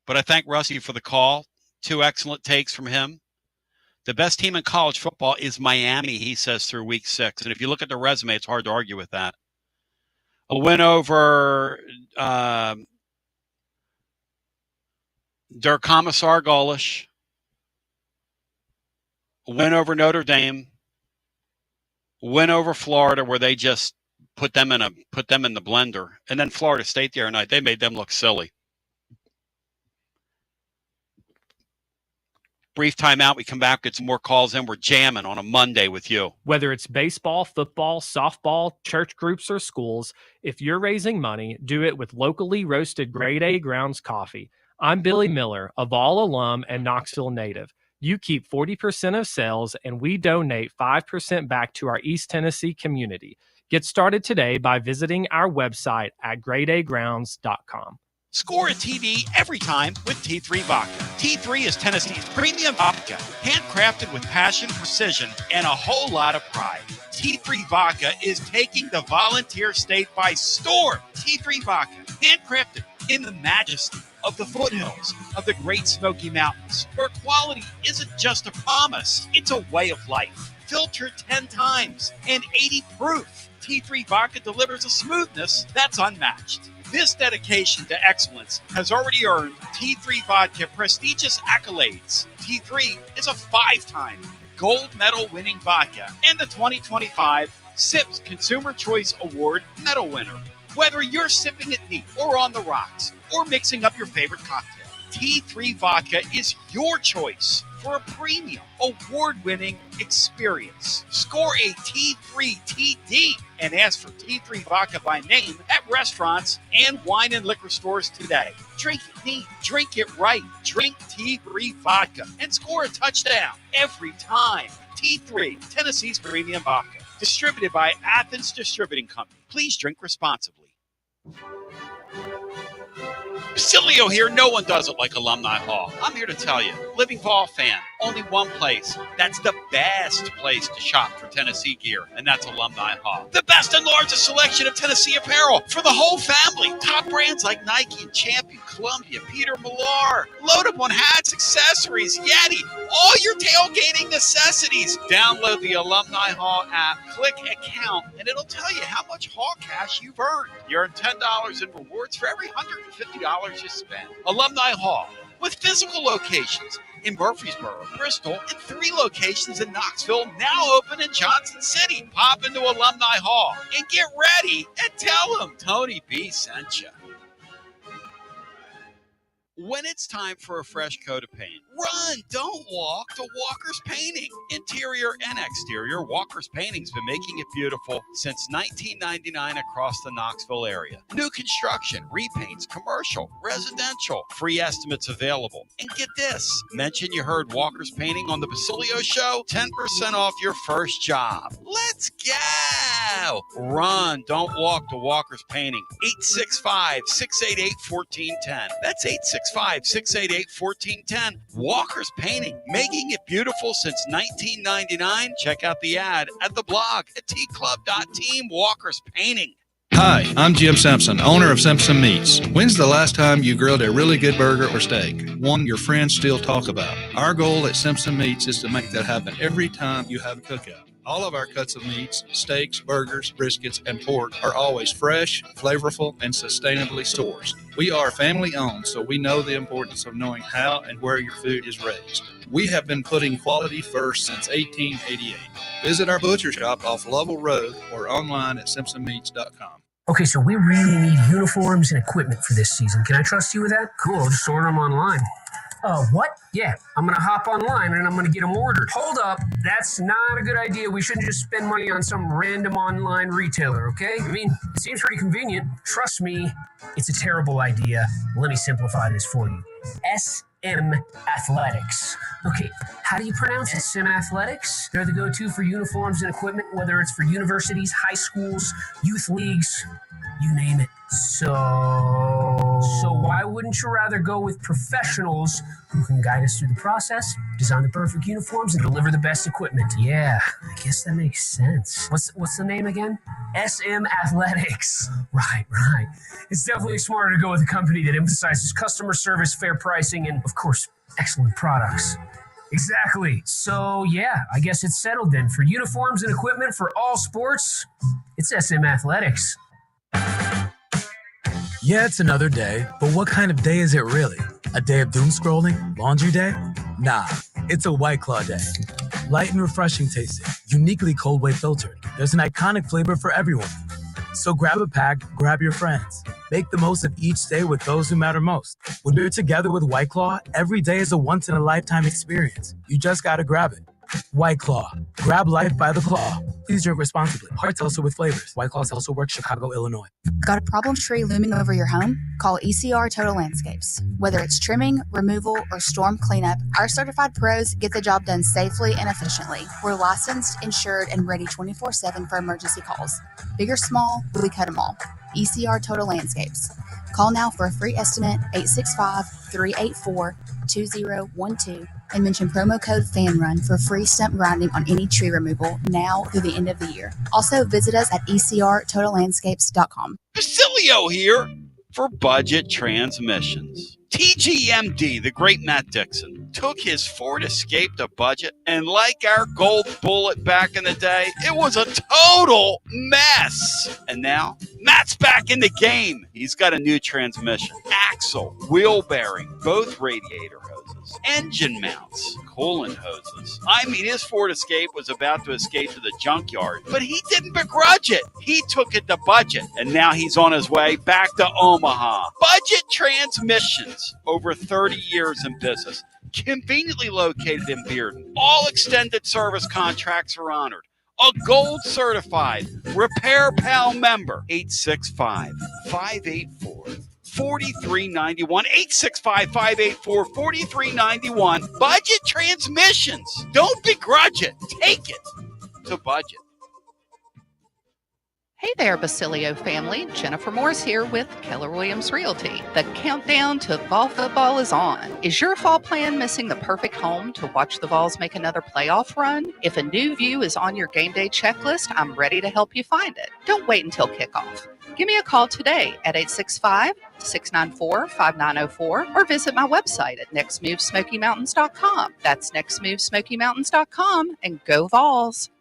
But I thank Rusty for the call. 2 excellent takes from him. The best team in college football is Miami, he says, through week 6. And if you look at the resume, it's hard to argue with that. A win over Der Kommissar Golish. A win over Notre Dame. A win over Florida, where they just put them in the blender. And then Florida State the other night, they made them look silly. Brief timeout. We come back, get some more calls in. We're jamming on a Monday with you. Whether it's baseball, football, softball, church groups, or schools, if you're raising money, do it with locally roasted grade A grounds coffee. I'm Billy Miller, a Vol alum and Knoxville native. You keep 40% of sales, and we donate 5% back to our East Tennessee community. Get started today by visiting our website at gradeagrounds.com. Score a TD every time with T3 Vodka. T3 is Tennessee's premium vodka, handcrafted with passion, precision, and a whole lot of pride. T3 Vodka is taking the Volunteer State by storm. T3 Vodka, handcrafted in the majesty of the foothills of the Great Smoky Mountains, where quality isn't just a promise, it's a way of life. Filtered 10 times and 80 proof, T3 Vodka delivers a smoothness that's unmatched. This dedication to excellence has already earned T3 Vodka prestigious accolades. T3 is a 5-time gold medal winning vodka and the 2025 SIPS Consumer Choice Award medal winner. Whether you're sipping it neat or on the rocks or mixing up your favorite cocktail, T3 Vodka is your choice for a premium, award-winning experience. Score a T3 TD and ask for T3 Vodka by name at restaurants and wine and liquor stores today. Drink it neat, drink it right, drink T3 Vodka and score a touchdown every time. T3, Tennessee's premium vodka. Distributed by Athens Distributing Company. Please drink responsibly. Basilio here. No one does it like Alumni Hall. I'm here to tell you, living Vol fan, only one place. That's the best place to shop for Tennessee gear, and that's Alumni Hall. The best and largest selection of Tennessee apparel for the whole family. Top brands like Nike, Champion, Columbia, Peter Millar. Load up on hats, accessories, Yeti, all your tailgating necessities. Download the Alumni Hall app, click account, and it'll tell you how much Hall cash you've earned. You earn $10 in rewards for every $150 you spend. Alumni Hall, with physical locations in Murfreesboro, Bristol, and 3 locations in Knoxville, now open in Johnson City. Pop into Alumni Hall and get ready and tell them Tony B sent you. When it's time for a fresh coat of paint, run, don't walk to Walker's Painting. Interior and exterior, Walker's Painting's been making it beautiful since 1999 across the Knoxville area. New construction, repaints, commercial, residential, free estimates available. And get this, mention you heard Walker's Painting on the Basilio Show, 10% off your first job. Let's go! Run, don't walk to Walker's Painting. 865-688-1410. That's 865-688-1410. Walker's Painting, making it beautiful since 1999. Check out the ad at the blog at tclub.team. Walker's Painting. Hi, I'm Jim Simpson, owner of Simpson Meats. When's the last time you grilled a really good burger or steak? One your friends still talk about. Our goal at Simpson Meats is to make that happen every time you have a cookout. All of our cuts of meats, steaks, burgers, briskets, and pork are always fresh, flavorful, and sustainably sourced. We are family owned, so we know the importance of knowing how and where your food is raised. We have been putting quality first since 1888. Visit our butcher shop off Lovell Road or online at simpsonmeats.com. Okay, so we really need uniforms and equipment for this season. Can I trust you with that? Cool, I'll just order them online. What? Yeah, I'm going to hop online and I'm going to get them ordered. Hold up. That's not a good idea. We shouldn't just spend money on some random online retailer, okay? I mean, it seems pretty convenient. Trust me, it's a terrible idea. Let me simplify this for you. SM Athletics. Okay, how do you pronounce it? SM Athletics? They're the go-to for uniforms and equipment, whether it's for universities, high schools, youth leagues, you name it. So why wouldn't you rather go with professionals who can guide us through the process, design the perfect uniforms, and deliver the best equipment? Yeah, I guess that makes sense. What's the name again? SM Athletics. Right. It's definitely smarter to go with a company that emphasizes customer service, fair pricing, and, of course, excellent products. Exactly. So, yeah, I guess it's settled then. For uniforms and equipment for all sports, it's SM Athletics. Yeah, it's another day, but what kind of day is it really? A day of doom scrolling? Laundry day? Nah, it's a White Claw day. Light and refreshing tasting, uniquely cold wave filtered. There's an iconic flavor for everyone. So grab a pack, grab your friends. Make the most of each day with those who matter most. When we're together with White Claw, every day is a once-in-a-lifetime experience. You just gotta grab it. White Claw. Grab life by the claw. Please drink responsibly. Hard seltzer with flavors. White Claws also work Chicago, Illinois. Got a problem tree looming over your home? Call ECR Total Landscapes. Whether it's trimming, removal, or storm cleanup, our certified pros get the job done safely and efficiently. We're licensed, insured, and ready 24/7 for emergency calls. Big or small, we cut them all. ECR Total Landscapes. Call now for a free estimate, 865-384-2012, and mention promo code FANRUN for free stump grinding on any tree removal now through the end of the year. Also, visit us at ecrtotallandscapes.com. Basilio here for Budget Transmissions. TGMD, the great Matt Dixon, took his Ford Escape to budget, and like our gold bullet back in the day, it was a total mess. And now, Matt's back in the game. He's got a new transmission, axle, wheel bearing, both radiator hoses, engine mounts, coolant hoses. I mean, his Ford Escape was about to escape to the junkyard, but he didn't begrudge it. He took it to budget, and now he's on his way back to Omaha. Budget Transmissions. Over 30 years in business, conveniently located in Bearden. All extended service contracts are honored. A gold certified Repair Pal member. 865-584-4391. 865-584-4391. Budget Transmissions. Don't begrudge it. Take it to budget. Hey there, Basilio family. Jennifer Morris here with Keller Williams Realty. The countdown to fall football is on. Is your fall plan missing the perfect home to watch the Vols make another playoff run? If a new view is on your game day checklist, I'm ready to help you find it. Don't wait until kickoff. Give me a call today at 865-694-5904 or visit my website at nextmovesmokymountains.com. That's nextmovesmokymountains.com, and go Vols.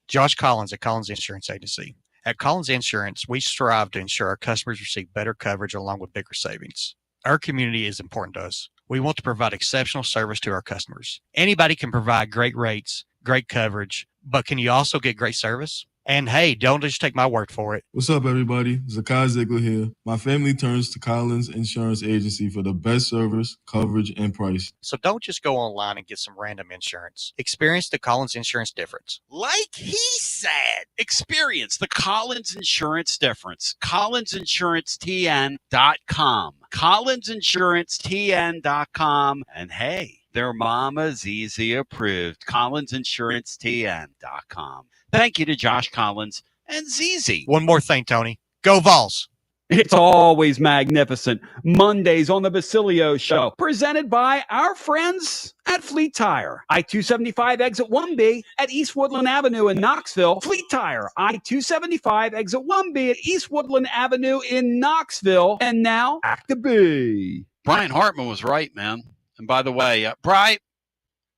Josh Collins at Collins Insurance Agency. At Collins Insurance, we strive to ensure our customers receive better coverage along with bigger savings. Our community is important to us. We want to provide exceptional service to our customers. Anybody can provide great rates, great coverage, but can you also get great service? And hey, don't just take my word for it. What's up, everybody? Zakai Ziegler here. My family turns to Collins Insurance Agency for the best service, coverage, and price. So don't just go online and get some random insurance. Experience the Collins Insurance difference. Like he said, experience the Collins Insurance difference. CollinsInsuranceTN.com. CollinsInsuranceTN.com. And hey, their mama's easy approved. CollinsInsuranceTN.com. Thank you to Josh Collins and ZZ. One more thing, Tony. Go Vols. It's always magnificent. Mondays on the Basilio Show, presented by our friends at Fleet Tire. I-275 exit 1B at East Woodland Avenue in Knoxville. Fleet Tire, I-275 exit 1B at East Woodland Avenue in Knoxville. And now, back to B. Brian Hartman was right, man. And by the way, Brian,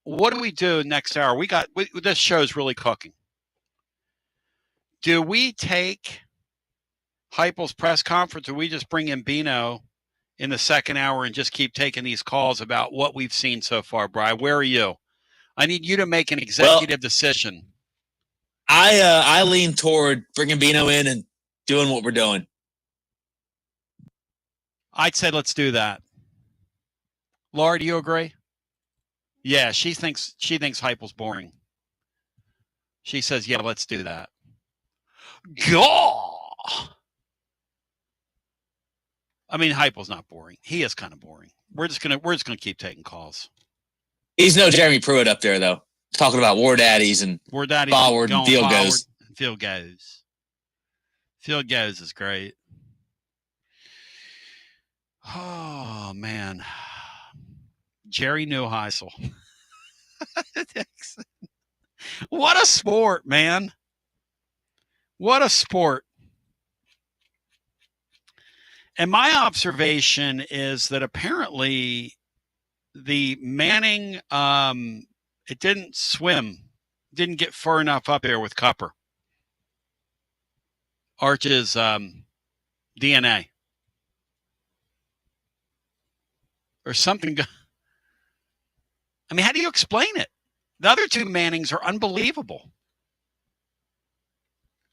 what do we do next hour? This show's really cooking. Do we take Heupel's press conference, or we just bring in Bino in the second hour and just keep taking these calls about what we've seen so far, Brian? Where are you? I need you to make an executive decision. I lean toward bringing Bino in and doing what we're doing. I'd say let's do that. Laura, do you agree? Yeah, she thinks Heupel's boring. She says, yeah, let's do that. Gaw! I mean, Heupel's not boring. He is kind of boring. We're just gonna keep taking calls. He's no Jeremy Pruitt up there, though, talking about war daddies and forward and field goes. Field goes is great. Oh man, Jerry Neuheisel. What a sport, man. What a sport. And my observation is that apparently the Manning, it didn't didn't get far enough up there with Cupper. Arch's DNA. Or something. I mean, how do you explain it? The other two Mannings are unbelievable.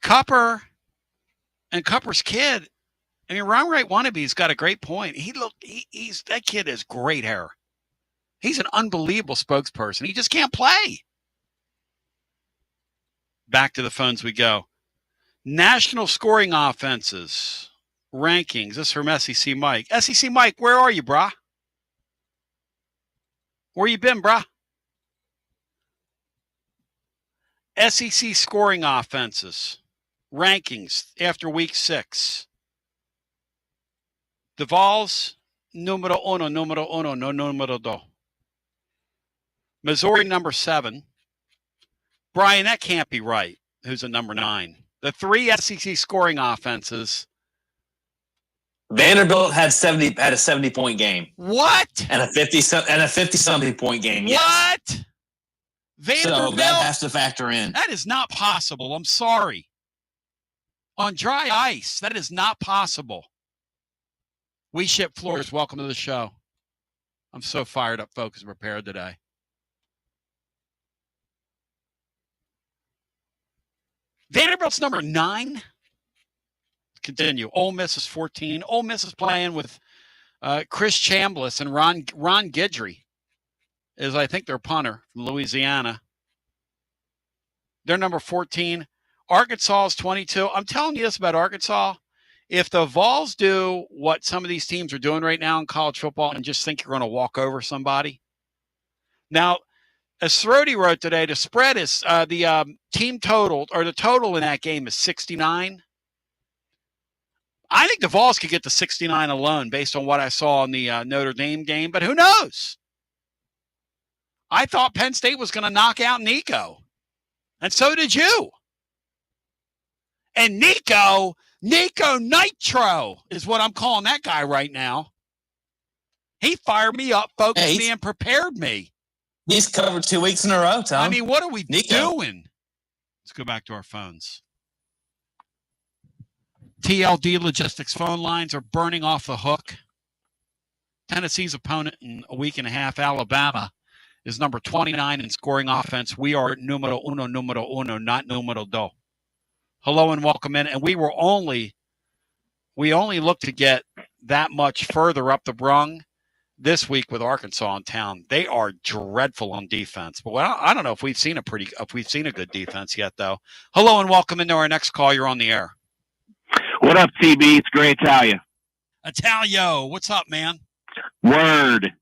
Cupper and Cupper's kid. I mean, Ron Wright Wannabe's got a great point. That kid has great hair. He's an unbelievable spokesperson. He just can't play. Back to the phones we go. National scoring offenses rankings. This is from SEC Mike. SEC Mike, where are you, brah? Where you been, brah? SEC scoring offenses rankings after week 6. The Vols, numero uno, no numero dos. Missouri, number 7. Brian, that can't be right. Who's at number 9? The 3 SEC scoring offenses Vanderbilt had a 70-point game. What? And a 50-something point game. Yes. What? Vanderbilt? So that has to factor in. That is not possible. I'm sorry. On dry ice, that is not possible. We Ship Floors, welcome to the show. I'm so fired up, focused, and prepared today. Vanderbilt's number 9. Continue. Ole Miss is 14. Ole Miss is playing with Chris Chambliss and Ron Guidry, is I think their punter from Louisiana. They're number 14. Arkansas is 22. I'm telling you this about Arkansas. If the Vols do what some of these teams are doing right now in college football and just think you're going to walk over somebody. Now, as Cerroti wrote today, the spread is the team total, or the total in that game is 69. I think the Vols could get to 69 alone based on what I saw in the Notre Dame game, but who knows? I thought Penn State was going to knock out Nico, and so did you. And Nico Nitro is what I'm calling that guy right now. He fired me up, focused me, and prepared me. He's covered 2 weeks in a row, Tom. I mean, what are we doing? Let's go back to our phones. TLD Logistics phone lines are burning off the hook. Tennessee's opponent in a week and a half, Alabama, is number 29 in scoring offense. We are numero uno, not numero dos. Hello and welcome in. And we only look to get that much further up the rung this week with Arkansas in town. They are dreadful on defense. But I don't know if we've seen a good defense yet, though. Hello and welcome into our next call. You're on the air. What up, TB? It's Gray Italia. Italio, what's up, man? Word.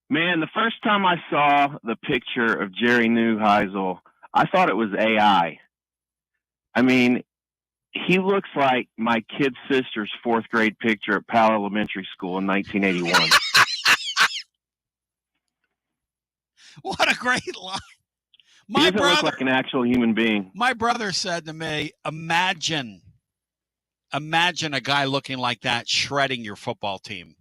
Man, the first time I saw the picture of Jerry Neuheisel, I thought it was AI. I mean, he looks like my kid sister's 4th grade picture at Powell Elementary School in 1981. What a great line. He doesn't look like an actual human being. My brother said to me, imagine a guy looking like that shredding your football team.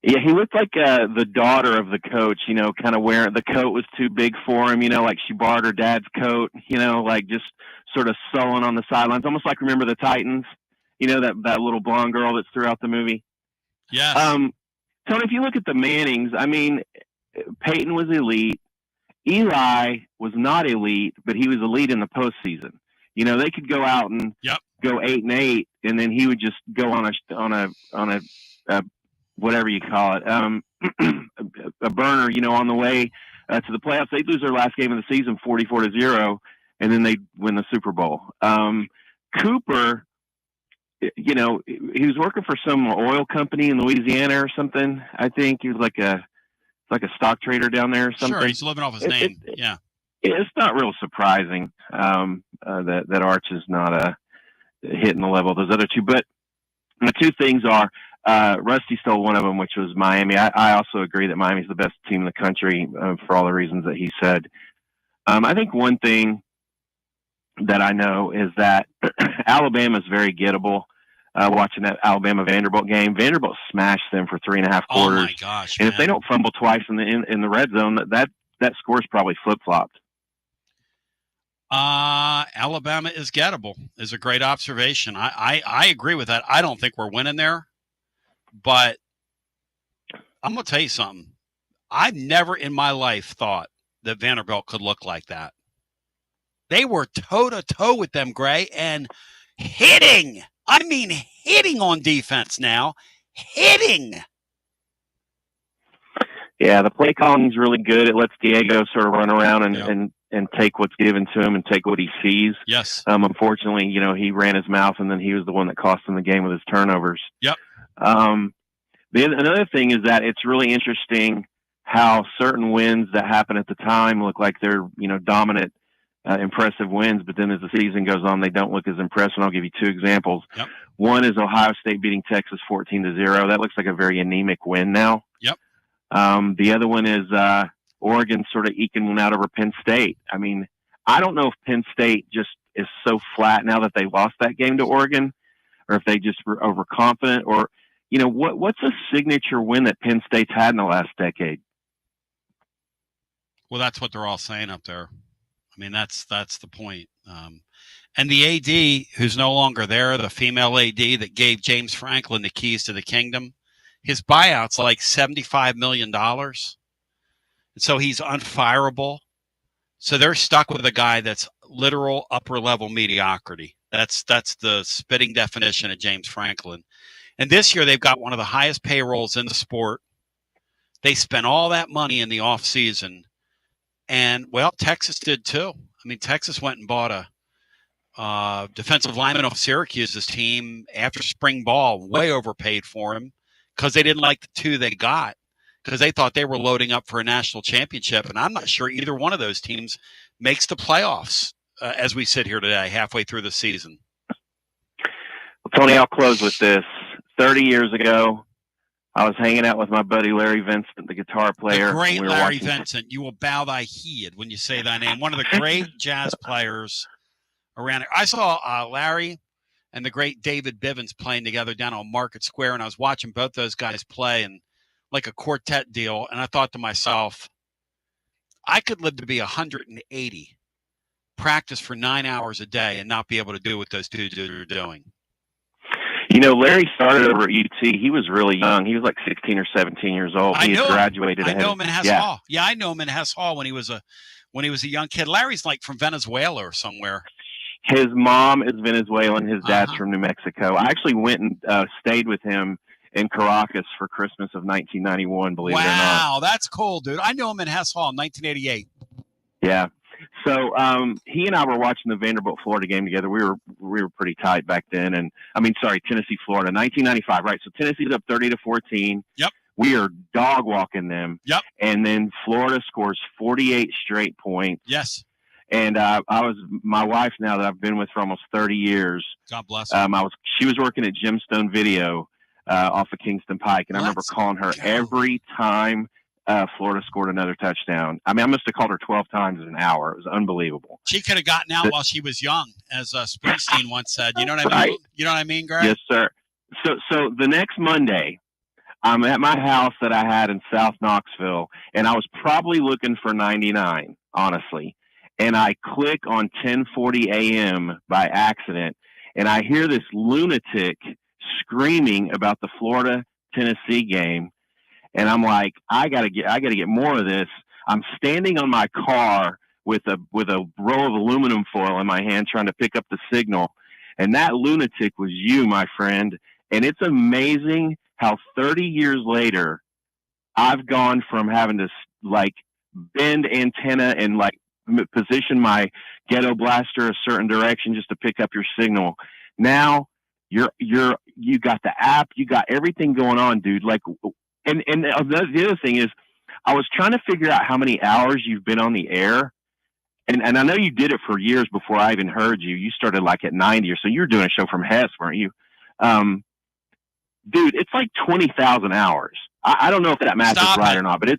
Yeah, he looked like the daughter of the coach, kind of wearing the coat was too big for him, like she borrowed her dad's coat, like just sort of sullen on the sidelines, almost like Remember the Titans, that little blonde girl that's throughout the movie. Yeah. Tony, if you look at the Mannings, I mean, Peyton was elite. Eli was not elite, but he was elite in the postseason. They could go out and go 8-8, and then he would just go on a whatever you call it, a burner, on the way to the playoffs. They'd lose their last game of the season 44-0, and then they'd win the Super Bowl. Cooper, he was working for some oil company in Louisiana or something. I think he was like a stock trader down there or something. Sure, he's living off his name. Yeah. It's not real surprising that Arch is not hitting the level of those other two. But the two things are, Rusty stole one of them, which was Miami. I also agree that Miami's the best team in the country for all the reasons that he said. I think one thing that I know is that Alabama's very gettable. Watching that Alabama-Vanderbilt game, Vanderbilt smashed them for 3.5 quarters. Oh my gosh! And if they don't fumble twice in the red zone, that score's probably flip-flopped. Alabama is gettable is a great observation. I agree with that. I don't think we're winning there, but I'm going to tell you something. I've never in my life thought that Vanderbilt could look like that. They were toe-to-toe with them, Gray, and hitting. I mean, hitting on defense now. Hitting. Yeah, the play calling is really good. It lets Diego sort of run around and take what's given to him and take what he sees. Yes. Unfortunately, he ran his mouth, and then he was the one that cost him the game with his turnovers. Yep. Another thing is that it's really interesting how certain wins that happen at the time look like they're, dominant, impressive wins, but then as the season goes on, they don't look as impressive. And I'll give you 2 examples. Yep. One is Ohio State beating Texas 14-0. That looks like a very anemic win now. Yep. The other one is Oregon sort of eking one out over Penn State. I mean, I don't know if Penn State just is so flat now that they lost that game to Oregon, or if they just were overconfident, or, what's a signature win that Penn State's had in the last decade? Well, that's what they're all saying up there. I mean, that's the point. And the AD, who's no longer there, the female AD that gave James Franklin the keys to the kingdom, his buyout's like $75 million. And so he's unfireable. So they're stuck with a guy that's literal upper-level mediocrity. That's the spitting definition of James Franklin. And this year they've got one of the highest payrolls in the sport. They spent all that money in the offseason. And, well, Texas did too. I mean, Texas went and bought a defensive lineman off Syracuse's team after spring ball, way overpaid for him because they didn't like the two they got because they thought they were loading up for a national championship. And I'm not sure either one of those teams makes the playoffs as we sit here today, halfway through the season. Well, Tony, I'll close with this. 30 years ago, I was hanging out with my buddy Larry Vincent, the guitar player. The great Larry Vincent. You will bow thy head when you say thy name. One of the great jazz players around here. I saw Larry and the great David Bivens playing together down on Market Square, and I was watching both those guys play and like a quartet deal, and I thought to myself, I could live to be 180, practice for 9 hours a day, and not be able to do what those two dudes are doing. Larry started over at UT. He was really young. He was like 16 or 17 years old. He had graduated. I know him in Hess Hall. Yeah, I know him in Hess Hall when he was a young kid. Larry's like from Venezuela or somewhere. His mom is Venezuelan. His dad's from New Mexico. I actually went and stayed with him in Caracas for Christmas of 1991, believe it or not. Wow, that's cool, dude. I know him in Hess Hall in 1988. Yeah. So he and I were watching the Vanderbilt-Florida game together. We were pretty tight back then. And Tennessee-Florida, 1995, right? So Tennessee's up 30-14. Yep. We are dog walking them. Yep. And then Florida scores 48 straight points. Yes. And my wife now that I've been with for almost 30 years. God bless her. She was working at Gemstone Video off of Kingston Pike, and I remember calling her every time Florida scored another touchdown. I mean, I must have called her 12 times in an hour. It was unbelievable. She could have gotten out while she was young, as Springsteen once said. You know what I mean? Right. You know what I mean, Greg? Yes, sir. So the next Monday, I'm at my house that I had in South Knoxville, and I was probably looking for 99, honestly. And I click on 10:40 a.m. by accident, and I hear this lunatic screaming about the Florida-Tennessee game. And I'm like, I gotta get more of this. I'm standing on my car with a roll of aluminum foil in my hand, trying to pick up the signal. And that lunatic was you, my friend. And it's amazing how 30 years later, I've gone from having to like bend antenna and like position my ghetto blaster a certain direction just to pick up your signal. Now you got the app, you got everything going on, dude. Like. And the other thing is, I was trying to figure out how many hours you've been on the air. And I know you did it for years before I even heard you. You started like at 90 or so. You were doing a show from Hess, weren't you? Dude, it's like 20,000 hours. I don't know if that math is right or not, but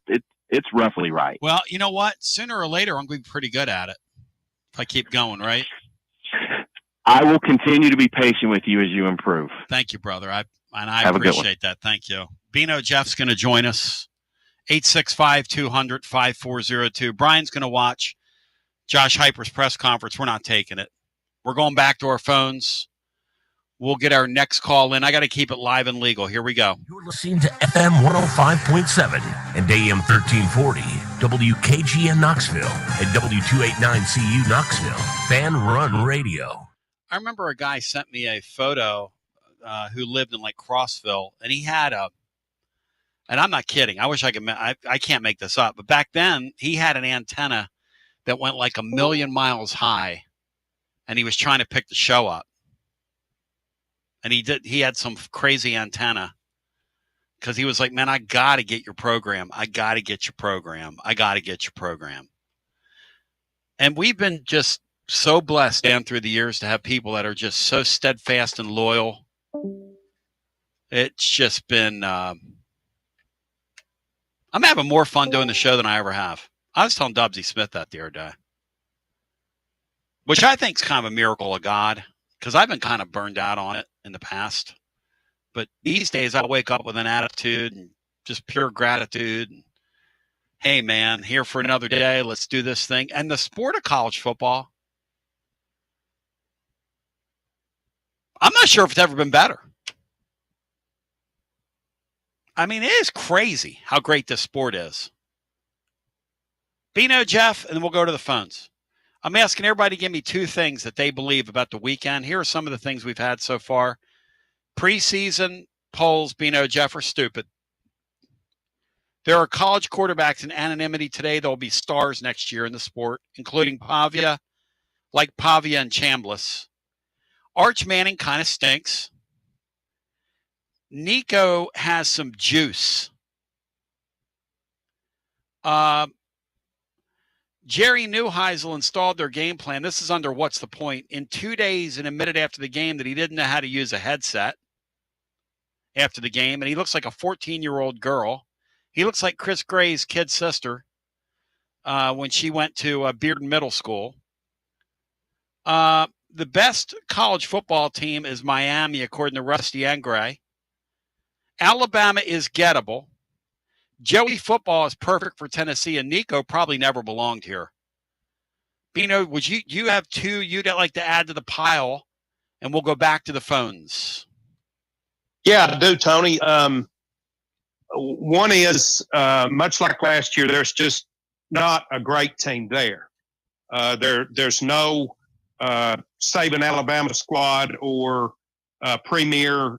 it's roughly right. Well, you know what? Sooner or later, I'm going to be pretty good at it if I keep going, right? I will continue to be patient with you as you improve. Thank you, brother. I appreciate that. Thank you. Bino Jeff's going to join us. 865-200-5402. Brian's going to watch Josh Heupel's press conference. We're not taking it. We're going back to our phones. We'll get our next call in. I got to keep it live and legal. Here we go. You're listening to FM 105.7 and AM 1340, WKGN Knoxville, and W289CU Knoxville, Fanrun Radio. I remember a guy sent me a photo who lived in like Crossville, and he had and I'm not kidding. I wish I could. I can't make this up. But back then, he had an antenna that went like 1 million miles high, and he was trying to pick the show up. And he had some crazy antenna because he was like, man, I got to get your program. I got to get your program. I got to get your program. And we've been just so blessed down through the years to have people that are just so steadfast and loyal. It's just been, I'm having more fun doing the show than I ever have. I was telling Dubsy Smith that the other day, which I think is kind of a miracle of God, because I've been kind of burned out on it. in the past. But these days I wake up with an attitude and just pure gratitude. Hey, man, here for another day. Let's do this thing. And the sport of college football, I'm not sure if it's ever been better. I mean, it is crazy how great this sport is. Bino, Jeff, and then we'll go to the phones. I'm asking everybody to give me 2 things that they believe about the weekend. Here are some of the things we've had so far. Preseason polls, Bino, Jeff, are stupid. There are college quarterbacks in anonymity today that will be stars next year in the sport, including Pavia, like Pavia and Chambliss. Arch Manning kind of stinks. Nico has some juice. Jerry Neuheisel installed their game plan. This is under What's the Point? In 2 days and admitted after the game that he didn't know how to use a headset after the game. And he looks like a 14-year-old girl. He looks like Chris Gray's kid sister when she went to Bearden Middle School. The best college football team is Miami, according to Rusty and Gray. Alabama is gettable. Joey football is perfect for Tennessee, and Nico probably never belonged here. Bino, would you have 2 you'd like to add to the pile, and we'll go back to the phones? Yeah, I do, Tony. One is, much like last year, there's just not a great team there. There's no Saban Alabama squad or premier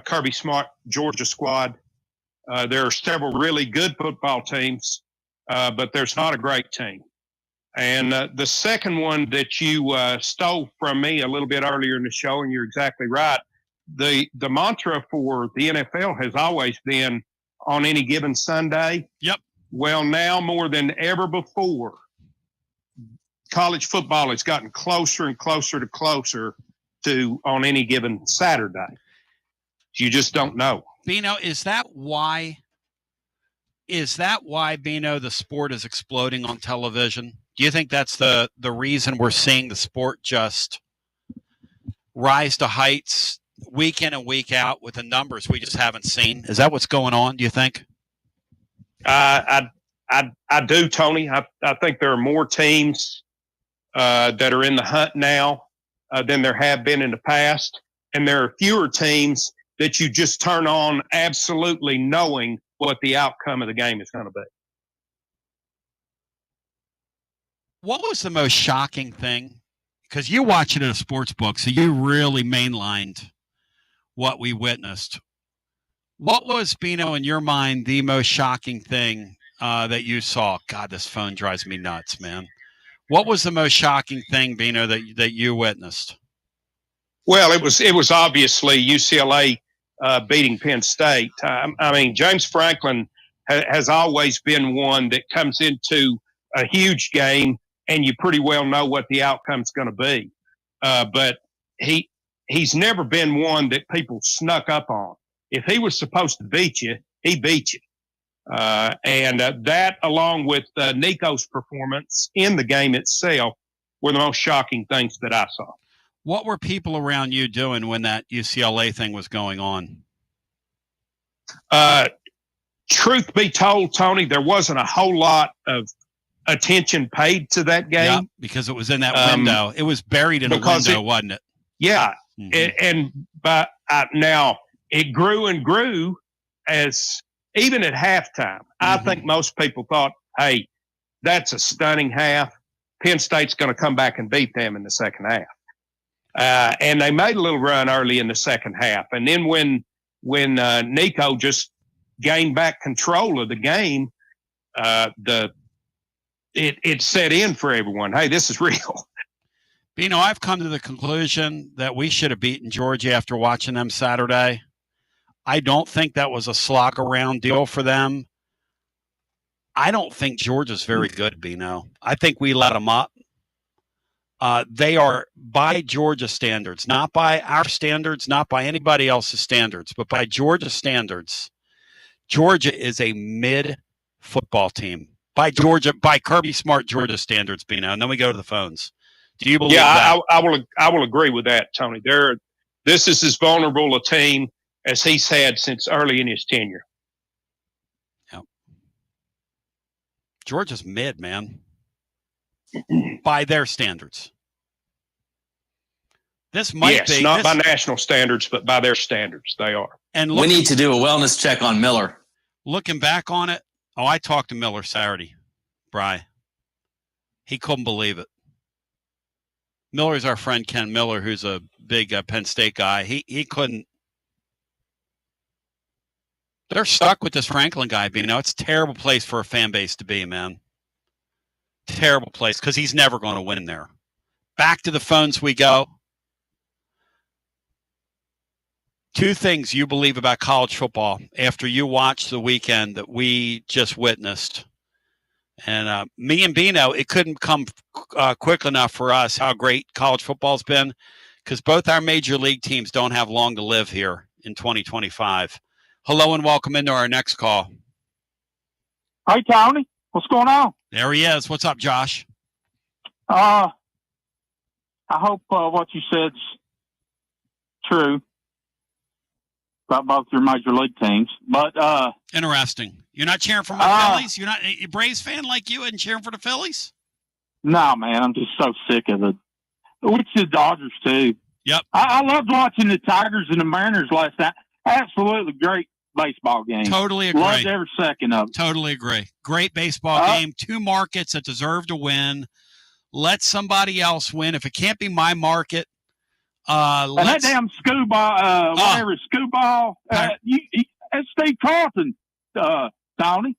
Kirby Smart Georgia squad. There are several really good football teams, but there's not a great team. And the second one that you stole from me a little bit earlier in the show, and you're exactly right, the mantra for the NFL has always been on any given Sunday. Yep. Well, now more than ever before, college football has gotten closer and closer to on any given Saturday. You just don't know. Bino, is that why, Bino, the sport is exploding on television? Do you think that's the reason we're seeing the sport just rise to heights week in and week out with the numbers we just haven't seen? Is that what's going on, do you think? I do, Tony. I think there are more teams that are in the hunt now than there have been in the past. And there are fewer teams that you just turn on absolutely knowing what the outcome of the game is going to be. What was the most shocking thing? Because you watch it at a sports book, so you really mainlined what we witnessed. What was, Bino, in your mind, the most shocking thing that you saw? God, this phone drives me nuts, man. What was the most shocking thing, Bino, that you witnessed? Well, it was obviously UCLA beating Penn State. I mean, James Franklin has always been one that comes into a huge game and you pretty well know what the outcome's going to be. But he's never been one that people snuck up on. If he was supposed to beat you, he beat you. And that, along with Nico's performance in the game itself, were the most shocking things that I saw. What were people around you doing when that UCLA thing was going on? Truth be told, Tony, there wasn't a whole lot of attention paid to that game. Yeah, because it was in that window. It was buried in a window, wasn't it? Yeah. Mm-hmm. But now it grew and grew as even at halftime. I think most people thought, hey, that's a stunning half. Penn State's going to come back and beat them in the second half. And they made a little run early in the second half. And then when Nico just gained back control of the game, it set in for everyone. Hey, this is real. Bino, I've come to the conclusion that we should have beaten Georgia after watching them Saturday. I don't think that was a slog around deal for them. I don't think Georgia's very good, Bino. I think we let them up. They are, by Georgia standards, not by our standards, not by anybody else's standards, but by Georgia standards, Georgia is a mid-football team. By Kirby Smart Georgia standards, Bino. And then we go to the phones. Do you believe that? I will agree with that, Tony. They're this is as vulnerable a team as he's had since early in his tenure. Yep. Georgia's mid, man, by their standards. This might be not by national standards, but by their standards, they are. And we need to do a wellness check on Miller. Looking back on it, I talked to Miller Saturday, Bri. He couldn't believe it. Miller's our friend Ken Miller, who's a big Penn State guy. He couldn't. They're stuck with this Franklin guy. It's a terrible place for a fan base to be, man. Terrible place, because he's never going to win there. Back to the phones we go. 2 things you believe about college football after you watch the weekend that we just witnessed. And me and Bino, it couldn't come quick enough for us how great college football's been, because both our major league teams don't have long to live here in 2025. Hello and welcome into our next call. Hey, Tony. What's going on? There he is. What's up, Josh? I hope what you said's true about both your major league teams. But interesting. You're not cheering for my Phillies? You're not a Braves fan like you and cheering for the Phillies? No, man. I'm just so sick of it. Which the Dodgers, too. Yep. I loved watching the Tigers and the Mariners last night. Absolutely great baseball game. Totally agree. Loved every second of it. Totally agree. Great baseball game. 2 markets that deserve to win. Let somebody else win. If it can't be my market, and that damn Scooball, whatever Scooball, that's Steve Carlton, Tony.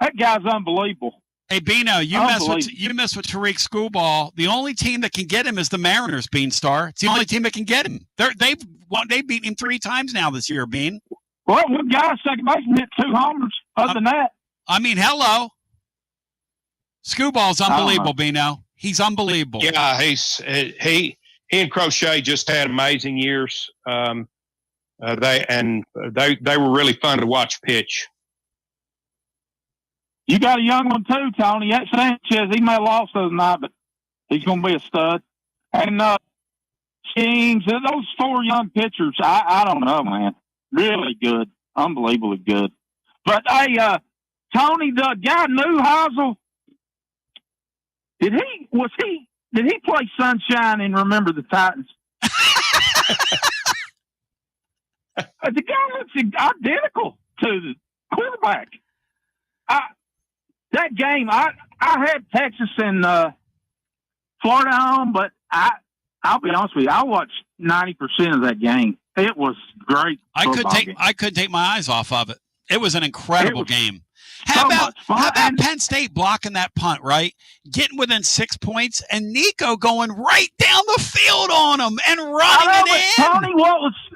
That guy's unbelievable. Hey, Bino, you mess with Tariq Scooball. The only team that can get him is the Mariners, Beanstar. It's the only team that can get him. They've beaten him 3 times now this year, Bean. Well, one guy second baseman hit 2 homers. Other than that, hello. Scooball's unbelievable, Bino. He's unbelievable. Yeah, he and Crochet just had amazing years. They were really fun to watch pitch. You got a young one too, Tony. That Sanchez, he may have lost the other night, but he's going to be a stud. And Skeens, those 4 young pitchers, I don't know, man. Really good, unbelievably good. But hey, Tony, the guy Neuheisel, did he play Sunshine and Remember the Titans? The guy looks identical to the quarterback. That game, I had Texas and Florida home, but I'll be honest with you, I watched 90% of that game. It was great. I couldn't take my eyes off of it. It was an incredible game. How about Penn State blocking that punt, right? Getting within 6 points, and Nico going right down the field on him and running it in. Tony,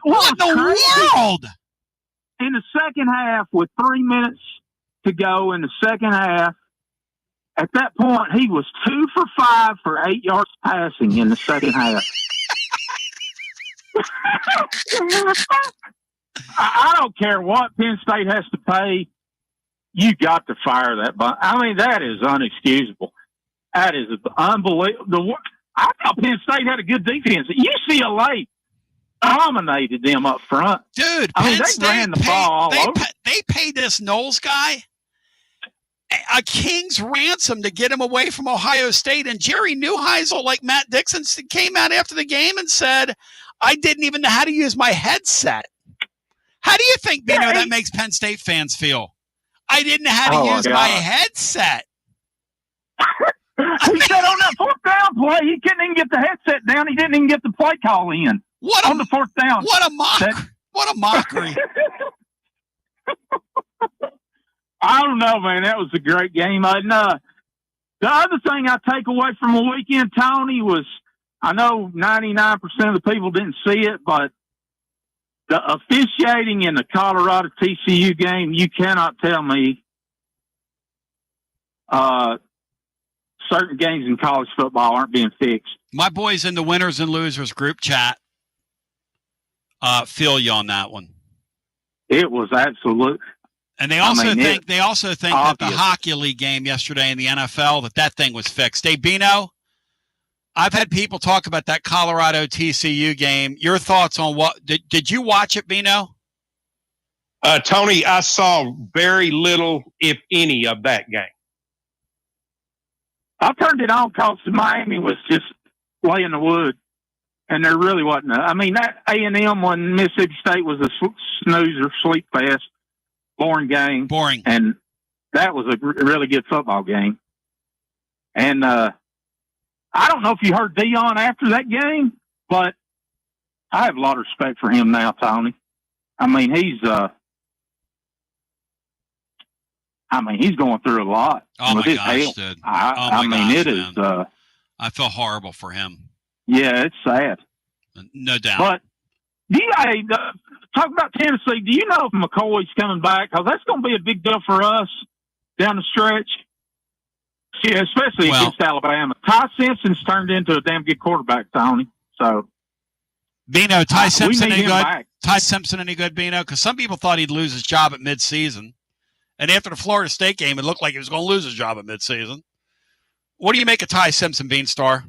what in the world? In the second half, with 3 minutes to go in the second half, at that point, he was 2 for 5 for 8 yards passing in the second half. I don't care what Penn State has to pay. You got to fire that. I mean, that is unexcusable. That is unbelievable. I thought Penn State had a good defense. UCLA dominated them up front. Dude, they ran the ball all over. They paid this Knowles guy a king's ransom to get him away from Ohio State. And Jerry Neuheisel, like Matt Dixon, came out after the game and said, I didn't even know how to use my headset. How do you think, Bino, that makes Penn State fans feel? I didn't know how to use my headset. He said on that 4th down play, he couldn't even get the headset down. He didn't even get the play call in. On the 4th down. What a mockery. I don't know, man. That was a great game. The other thing I take away from the weekend, Tony, was I know 99% of the people didn't see it, but the officiating in the Colorado TCU game, you cannot tell me certain games in college football aren't being fixed. My boys in the winners and losers group chat feel you on that one. It was absolute. And they also think that the Hockey League game yesterday in the NFL, that thing was fixed. Hey, Bino, I've had people talk about that Colorado TCU game. Your thoughts on what did you watch it, Bino? Tony, I saw very little, if any, of that game. I turned it on because Miami was just way in the wood, and there really wasn't. I mean, that A&M when Mississippi State was a snoozer, sleep fest, boring game. Boring. And that was a really good football game. And I don't know if you heard Dion after that game, but I have a lot of respect for him now, Tony. I mean, he's going through a lot. Oh with my his gosh, health. dude. I mean, it is. I feel horrible for him. Yeah, it's sad. No doubt. But talk about Tennessee. Do you know if McCoy's coming back? Because that's going to be a big deal for us down the stretch. Yeah, especially against Alabama. Ty Simpson's turned into a damn good quarterback, Tony. So, Bino, Ty Simpson any good? Back. Ty Simpson any good, Bino? Because some people thought he'd lose his job at midseason. And after the Florida State game, it looked like he was going to lose his job at midseason. What do you make of Ty Simpson, Beanstar?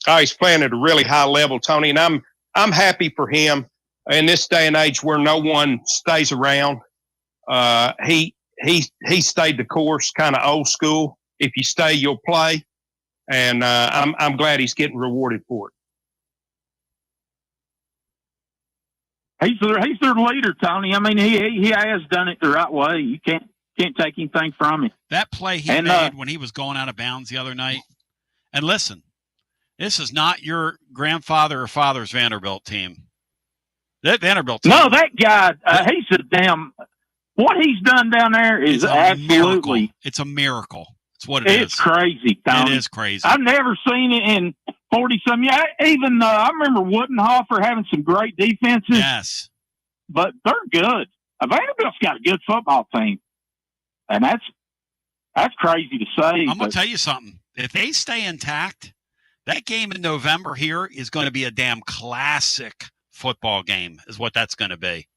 Oh, he's playing at a really high level, Tony, and I'm happy for him. In this day and age where no one stays around, he stayed the course, kind of old school. If you stay, you'll play, and I'm glad he's getting rewarded for it. He's their leader, Tony. I mean, he has done it the right way. You can't take anything from him. That play he made when he was going out of bounds the other night. And listen, this is not your grandfather or father's Vanderbilt team. That Vanderbilt team. No, that guy, he's a damn. What he's done down there is absolutely. It's a miracle. It's what it is. It's crazy, Tony. It is crazy. I've never seen it in 40-some years. Even I remember Woodenhofer having some great defenses. Yes. But they're good. Vanderbilt's got a good football team. And that's crazy to say. I'm going to tell you something. If they stay intact, that game in November here is going to be a damn classic football game is what that's going to be.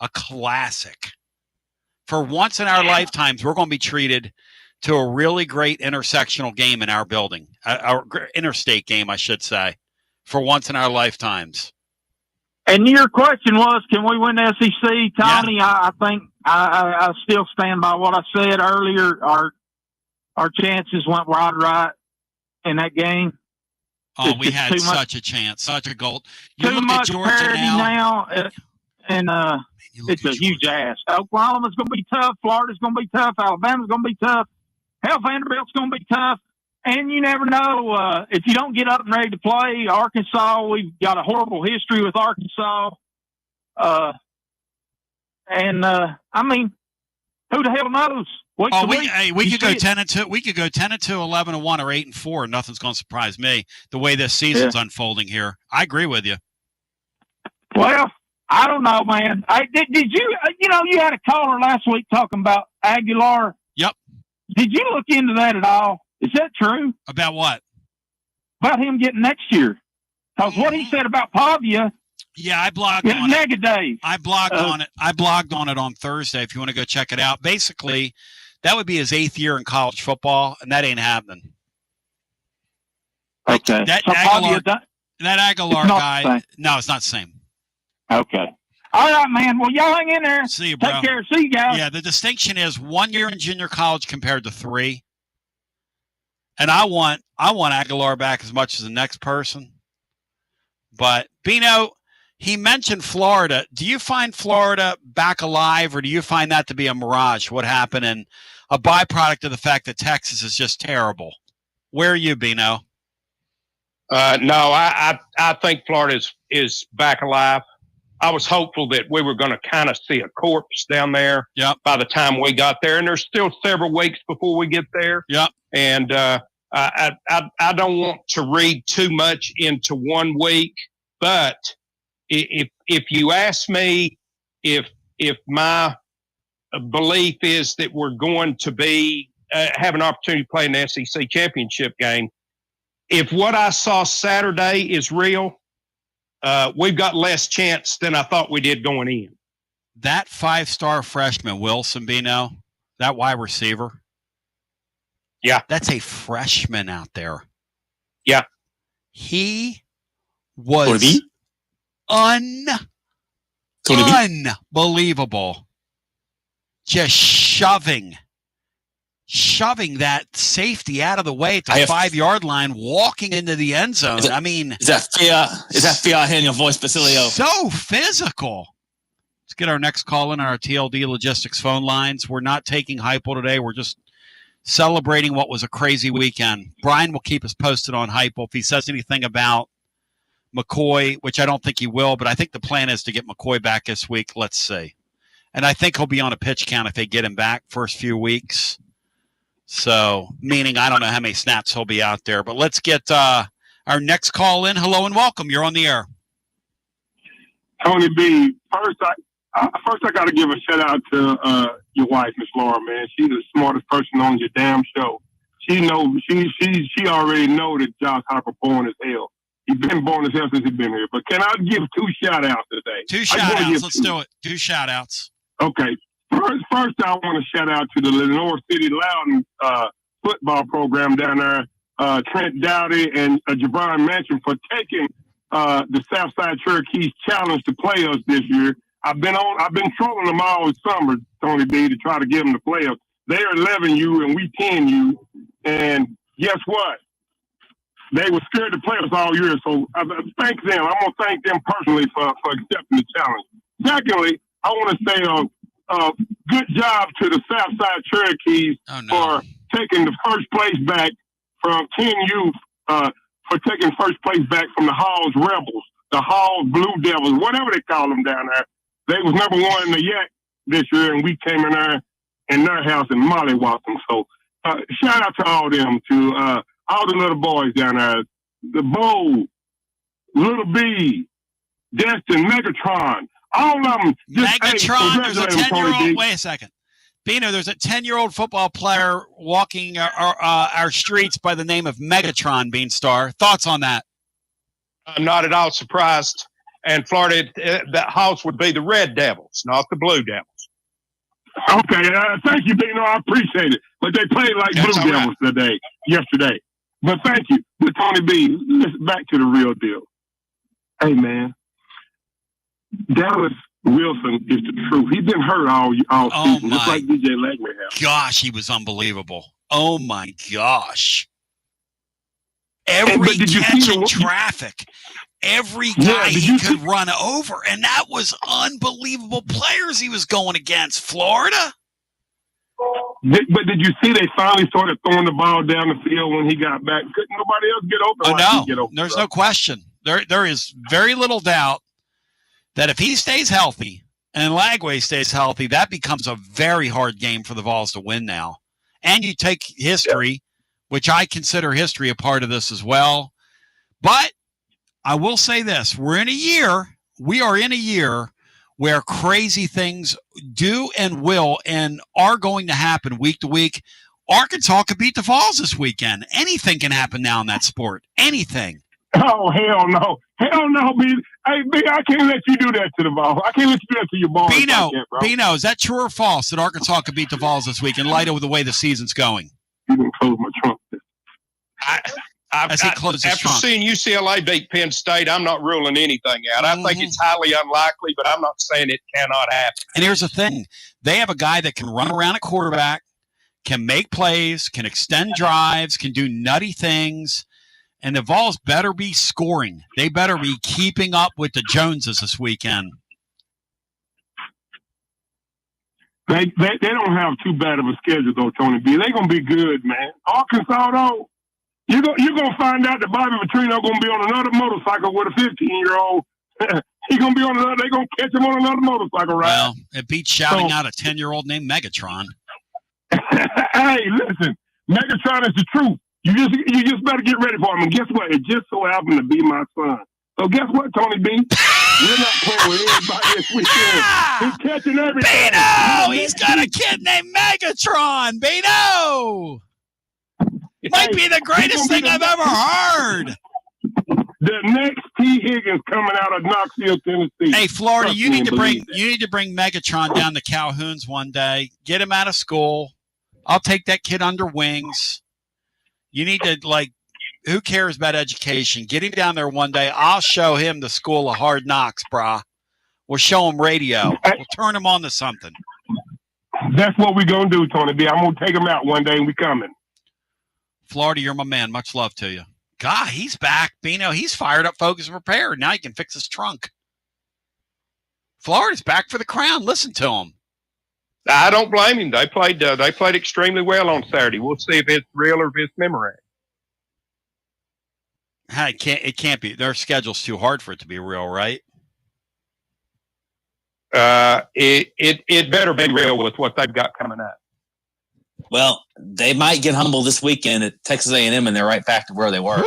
A classic. For once in our lifetimes, we're going to be treated to a really great intersectional game in our building. Our interstate game, I should say. For once in our lifetimes. And your question was, can we win the SEC, Tony? Yeah. I think I still stand by what I said earlier. Our chances went wide right in that game. Oh, we had such a chance, such a goal. You too look much at Georgia parity now, and it's a huge ask. Oklahoma's going to be tough. Florida's going to be tough. Alabama's going to be tough. Hell, Vanderbilt's going to be tough. And you never know if you don't get up and ready to play. Arkansas, we've got a horrible history with Arkansas. I mean, who the hell knows? We could go 10-2. We could go 10-2, 11-1, or 8-4, and nothing's going to surprise me. The way this season's unfolding here, I agree with you. Well, I don't know, man. Did you? You had a caller last week talking about Aguilar. Yep. Did you look into that at all? Is that true? About what? About him getting next year. Because what he said about Pavia. Yeah, I blogged on it. I blogged on it. I blogged on it on Thursday if you want to go check it out. Basically, that would be his 8th year in college football, and that ain't happening. Okay. That Aguilar guy. No, it's not the same. Okay. All right, man. Well, y'all hang in there. See you, bro. Take care. See you guys. Yeah, the distinction is 1 year in junior college compared to 3. And I want Aguilar back as much as the next person. But, Bino, he mentioned Florida. Do you find Florida back alive, or do you find that to be a mirage, what happened, and a byproduct of the fact that Texas is just terrible? Where are you, Bino? No, I think Florida is back alive. I was hopeful that we were going to kind of see a corpse down there by the time we got there. And there's still several weeks before we get there. Yep. And I don't want to read too much into 1 week, but if you ask me if my belief is that we're going to be have an opportunity to play in the SEC championship game, if what I saw Saturday is real, we've got less chance than I thought we did going in. That 5-star freshman, Wilson, Bino, that wide receiver. Yeah. That's a freshman out there. Yeah. He was unbelievable. Just shoving that safety out of the way at the 5-yard line, walking into the end zone. Is that fear in your voice, Basilio? So physical. Let's get our next call in our TLD Logistics phone lines. We're not taking Heupel today. We're just celebrating what was a crazy weekend. Brian will keep us posted on Heupel. If he says anything about McCoy, which I don't think he will, but I think the plan is to get McCoy back this week. Let's see. And I think he'll be on a pitch count if they get him back first few weeks. So, meaning I don't know how many snaps he'll be out there. But let's get our next call in. Hello and welcome. You're on the air. Tony B. First, I got to give a shout out to your wife, Miss Laura. Man, she's the smartest person on your damn show. She already know that Josh Harper born as hell. He's been born as hell since he's been here. But can I give 2 shout outs today? 2 shout outs. Let's do it. 2 shout outs. Okay. First, I want to shout out to the Lenore City Loudon football program down there. Trent Dowdy and Jabron Manchin for taking the Southside Cherokees Challenge to play us this year. I've been trolling them all summer, Tony B, to try to get them to play us. They are 11U and we 10U, and guess what? They were scared to play us all year, so thank them. I'm going to thank them personally for accepting the challenge. Secondly, I want to say good job to the Southside Cherokees for taking the first place back from 10U, for taking first place back from the Halls Rebels, the Halls Blue Devils, whatever they call them down there. They was number 1 in the Yak this year, and we came in there in their house and mollywopped them. So shout out to all them, to all the little boys down there, the Bo, Little B, Destin, Megatron, all of them. Megatron, there's a 10-year-old. Wait a second. Bino, there's a 10-year-old football player walking our streets by the name of Megatron, Beanstar. Thoughts on that? I'm not at all surprised. And Florida, that house would be the Red Devils, not the Blue Devils. Okay, thank you, Bino. I appreciate it. But they played like Blue Devils yesterday. But thank you. But Tony B, listen, back to the real deal. Hey, man, Dallas Wilson is the truth. He's been hurt all season, just like DJ Legman has. Gosh, he was unbelievable. Oh, my gosh. Every catch in traffic. Every guy he could run over, and that was unbelievable players he was going against. Florida? But did you see they finally started throwing the ball down the field when he got back? Couldn't nobody else get open? There's no question. There is very little doubt that if he stays healthy and Lagway stays healthy, that becomes a very hard game for the Vols to win now. And you take history, which I consider history a part of this as well. But I will say this. We are in a year where crazy things do and will and are going to happen week to week. Arkansas could beat the Vols this weekend. Anything can happen now in that sport. Anything. Oh, hell no. Hell no, B. Hey, B, I can't let you do that to the Vols. I can't let you do that to your boys. Bino, is that true or false that Arkansas could beat the Vols this week in light of the way the season's going? You didn't close my trunk. After seeing UCLA beat Penn State, I'm not ruling anything out. I think it's highly unlikely, but I'm not saying it cannot happen. And here's the thing. They have a guy that can run around at quarterback, can make plays, can extend drives, can do nutty things. And the Vols better be scoring. They better be keeping up with the Joneses this weekend. They don't have too bad of a schedule, though, Tony B. They're going to be good, man. Arkansas, though, you're going to find out that Bobby Petrino going to be on another motorcycle with a 15-year-old. He's going to be on another. They're going to catch him on another motorcycle ride. Well, it beats shouting out a 10-year-old named Megatron. Hey, listen, Megatron is the truth. You just better get ready for him. And guess what? It just so happened to be my son. So guess what, Tony B? We're not playing with everybody this weekend. He's catching everything. Bino! He's got a kid named Megatron! Bino! Might be the greatest thing I've ever heard. The next T. Higgins coming out of Knoxville, Tennessee. Hey, Florida, you need to bring Megatron down to Calhoun's one day. Get him out of school. I'll take that kid under wings. You need to who cares about education? Get him down there one day. I'll show him the school of hard knocks, brah. We'll show him radio. We'll turn him on to something. That's what we're going to do, Tony B. I'm going to take him out one day, and we coming. Florida, you're my man. Much love to you. God, he's back. Bino, he's fired up, focused, and prepared. Now he can fix his trunk. Florida's back for the crown. Listen to him. I don't blame him. They played extremely well on Saturday. We'll see if it's real or if it's memory. It can't be. Their schedule's too hard for it to be real, right? It better be real with what they've got coming up. Well, they might get humble this weekend at Texas A&M, and they're right back to where they were.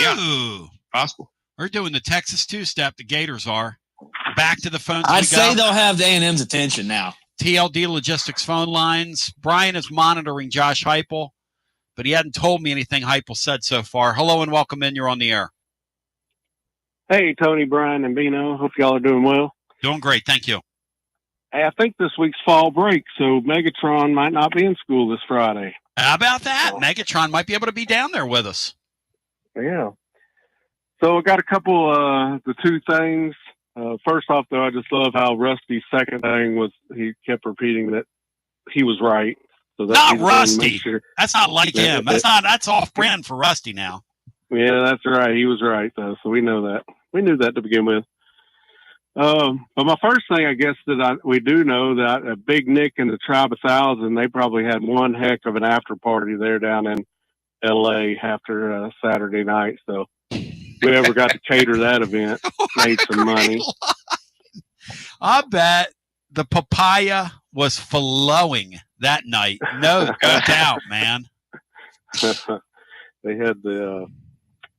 Yeah, possible. We're doing the Texas two-step. The Gators are back to the phones. I'd say they'll have the A&M's attention now. TLD Logistics phone lines. Brian is monitoring Josh Heupel, but he hadn't told me anything Heupel said so far. Hello and welcome in. You're on the air. Hey, Tony, Brian, and Bino. Hope y'all are doing well. Doing great. Thank you. Hey, I think this week's fall break, so Megatron might not be in school this Friday. How about that? Megatron might be able to be down there with us. Yeah. So I got a couple, the two things. First off, though, I just love how Rusty's second thing was he kept repeating that he was right. So not Rusty. Sure. That's not like him. That's off brand for Rusty now. Yeah, that's right. He was right, though. So we know that. We knew that to begin with. But my first thing, I guess, we do know that Big Nick and the Tribe of Thousand, they probably had one heck of an after party there down in L.A. after Saturday night. So whoever got to cater that event made some money. I bet the papaya was flowing that night. No doubt, man. They had the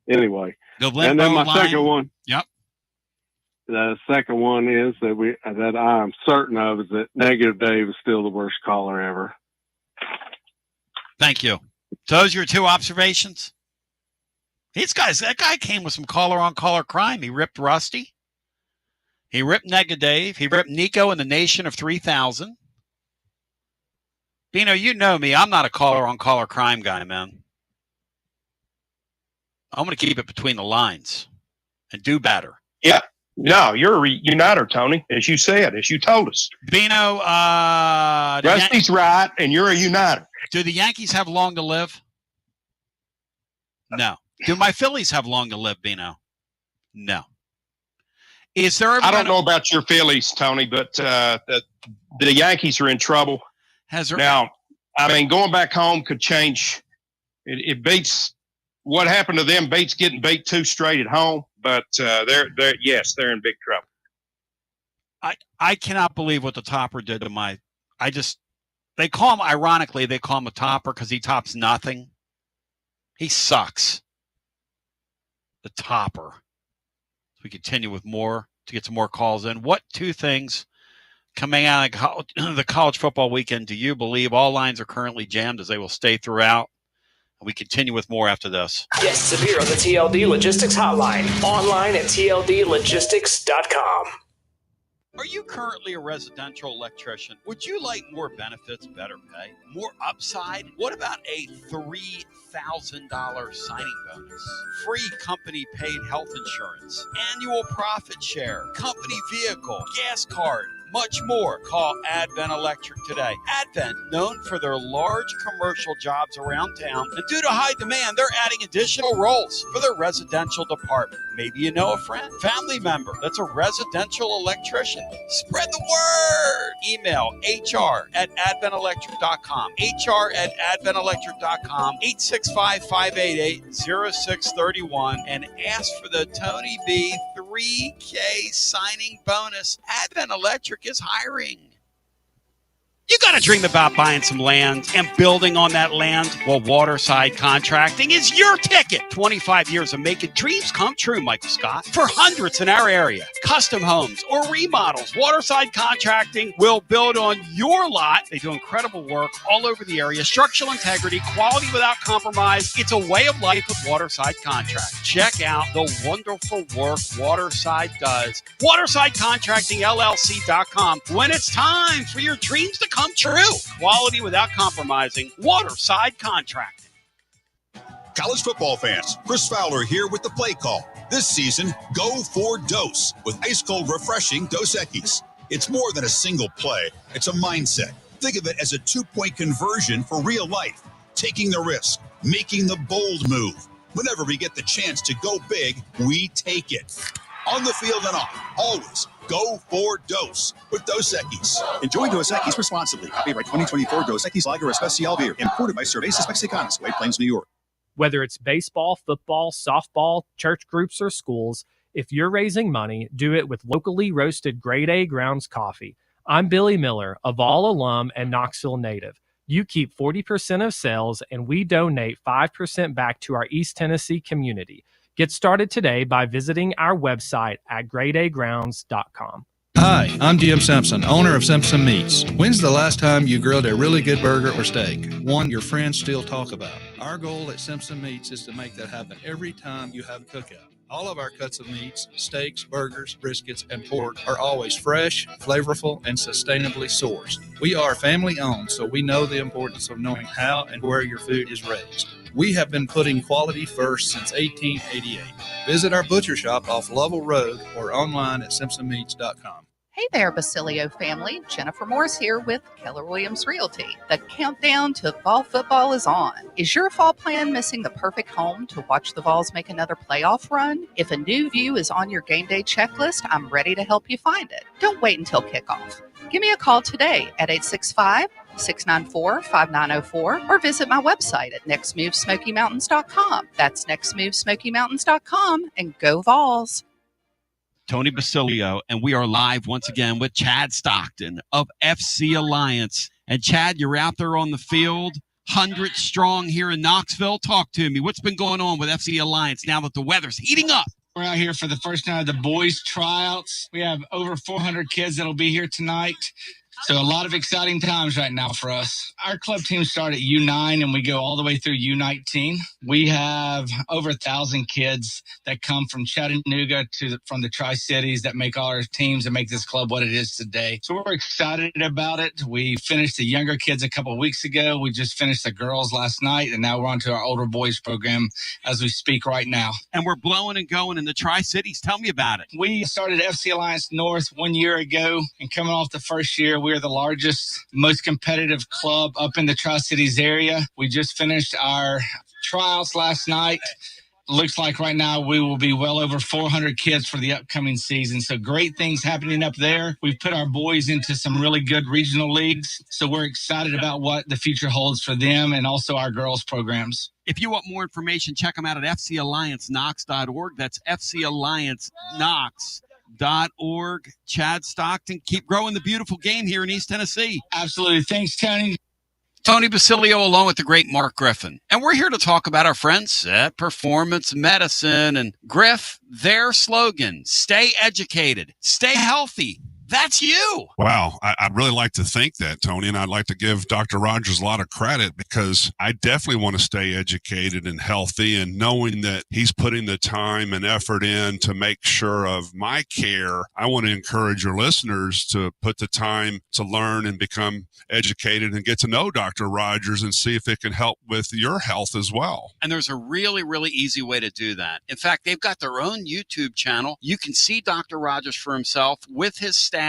anyway. And then my second one. Yep. The second one is that I'm certain of is that Negative Dave is still the worst caller ever. Thank you. So those are your two observations? That guy came with some caller-on-caller crime. He ripped Rusty. He ripped Negative Dave. He ripped Nico and the Nation of 3000. Bino, you know me. I'm not a caller-on-caller crime guy, man. I'm going to keep it between the lines and do better. Yeah. No, you're a uniter, Tony, as you said, as you told us. Bino, Rusty's right, and you're a uniter. Do the Yankees have long to live? No. Do my Phillies have long to live, Bino? No. Is there? I don't know about your Phillies, Tony, but the Yankees are in trouble. Now, I mean, going back home could change. It beats what happened to them. Beats getting beat 2 straight at home, but they're in big trouble. I cannot believe what the topper did to they call him, ironically, they call him a topper because he tops nothing. He sucks. The topper. We continue with more to get some more calls in. What two things coming out of the college football weekend do you believe all lines are currently jammed as they will stay throughout? And we continue with more after this. Get Severe on the TLD Logistics Hotline. Online at tldlogistics.com. Are you currently a residential electrician? Would you like more benefits, better pay, more upside? What about a $3,000 signing bonus? Free company paid health insurance, annual profit share, company vehicle, gas card, much more. Call Advent Electric today. Advent, known for their large commercial jobs around town, and due to high demand, they're adding additional roles for their residential department. Maybe you know a friend, family member that's a residential electrician. Spread the word. Email hr@adventelectric.com. hr@adventelectric.com. 865-588-0631 and ask for the Tony B 3K signing bonus. Advent Electric is hiring. You got to dream about buying some land and building on that land. Well, Waterside Contracting is your ticket. 25 years of making dreams come true, Michael Scott. For hundreds in our area, custom homes or remodels, Waterside Contracting will build on your lot. They do incredible work all over the area. Structural integrity, quality without compromise. It's a way of life with Waterside Contracting. Check out the wonderful work Waterside does. WatersideContractingLLC.com. When it's time for your dreams to come true. Quality without compromising. Waterside Contracting. college football fans. Chris Fowler here with the play call. This season, go for Dose with ice-cold, refreshing Dos Equis. It's more than a single play. It's a mindset. Think of it as a 2-point conversion for real life. Taking the risk, making the bold move. Whenever we get the chance to go big, we take it. On the field and off, always go for Dose with Dos Equis. Enjoy Dos Equis responsibly. Copyright 2024 Dos Equis Lager Especial Beer. Imported by Cervezas Mexicanas, White Plains, New York. Whether it's baseball, football, softball, church groups, or schools, if you're raising money, do it with locally roasted grade A grounds coffee. I'm Billy Miller, a Vol alum and Knoxville native. You keep 40% of sales, and we donate 5% back to our East Tennessee community. Get started today by visiting our website at gradeagrounds.com. Hi, I'm Jim Simpson, owner of Simpson Meats. When's the last time you grilled a really good burger or steak? One your friends still talk about. Our goal at Simpson Meats is to make that happen every time you have a cookout. All of our cuts of meats, steaks, burgers, briskets, and pork are always fresh, flavorful, and sustainably sourced. We are family owned, so we know the importance of knowing how and where your food is raised. We have been putting quality first since 1888. Visit our butcher shop off Lovell Road or online at simpsonmeats.com. Hey there, Basilio family. Jennifer Morris here with Keller Williams Realty. The countdown to fall football is on. Is your fall plan missing the perfect home to watch the Vols make another playoff run? If a new view is on your game day checklist, I'm ready to help you find it. Don't wait until kickoff. Give me a call today at 865-694-5904 or visit my website at nextmovesmokymountains.com. That's nextmovesmokymountains.com, and go Vols. Tony Basilio, and we are live once again with Chad Stockton of FC Alliance. And Chad, you're out there on the field, 100 strong here in Knoxville. Talk to me. What's been going on with FC Alliance now that the weather's heating up? We're out here for the first night of the boys' tryouts. We have over 400 kids that'll be here tonight. So a lot of exciting times right now for us. Our club team started at U9 and we go all the way through U19. We have over 1,000 kids that come from Chattanooga from the Tri-Cities that make all our teams and make this club what it is today. So we're excited about it. We finished the younger kids a couple of weeks ago. We just finished the girls last night, and now we're on to our older boys program as we speak right now. And we're blowing and going in the Tri-Cities. Tell me about it. We started FC Alliance North 1 year ago, and coming off the first year, we're the largest, most competitive club up in the Tri-Cities area. We just finished our trials last night. Looks like right now we will be well over 400 kids for the upcoming season. So great things happening up there. We've put our boys into some really good regional leagues. So we're excited about what the future holds for them and also our girls programs. If you want more information, check them out at fcallianceknox.org. That's fcallianceknox.org. Chad Stockton, keep growing the beautiful game here in East Tennessee. Absolutely. Thanks, Tony. Tony Basilio along with the great Mark Griffin. And we're here to talk about our friends at Performance Medicine. And Griff, their slogan, stay educated, stay healthy. That's you. Wow. I'd really like to think that, Tony, and I'd like to give Dr. Rogers a lot of credit because I definitely want to stay educated and healthy, and knowing that he's putting the time and effort in to make sure of my care. I want to encourage your listeners to put the time to learn and become educated and get to know Dr. Rogers and see if it can help with your health as well. And there's a really, really easy way to do that. In fact, they've got their own YouTube channel. You can see Dr. Rogers for himself with his staff.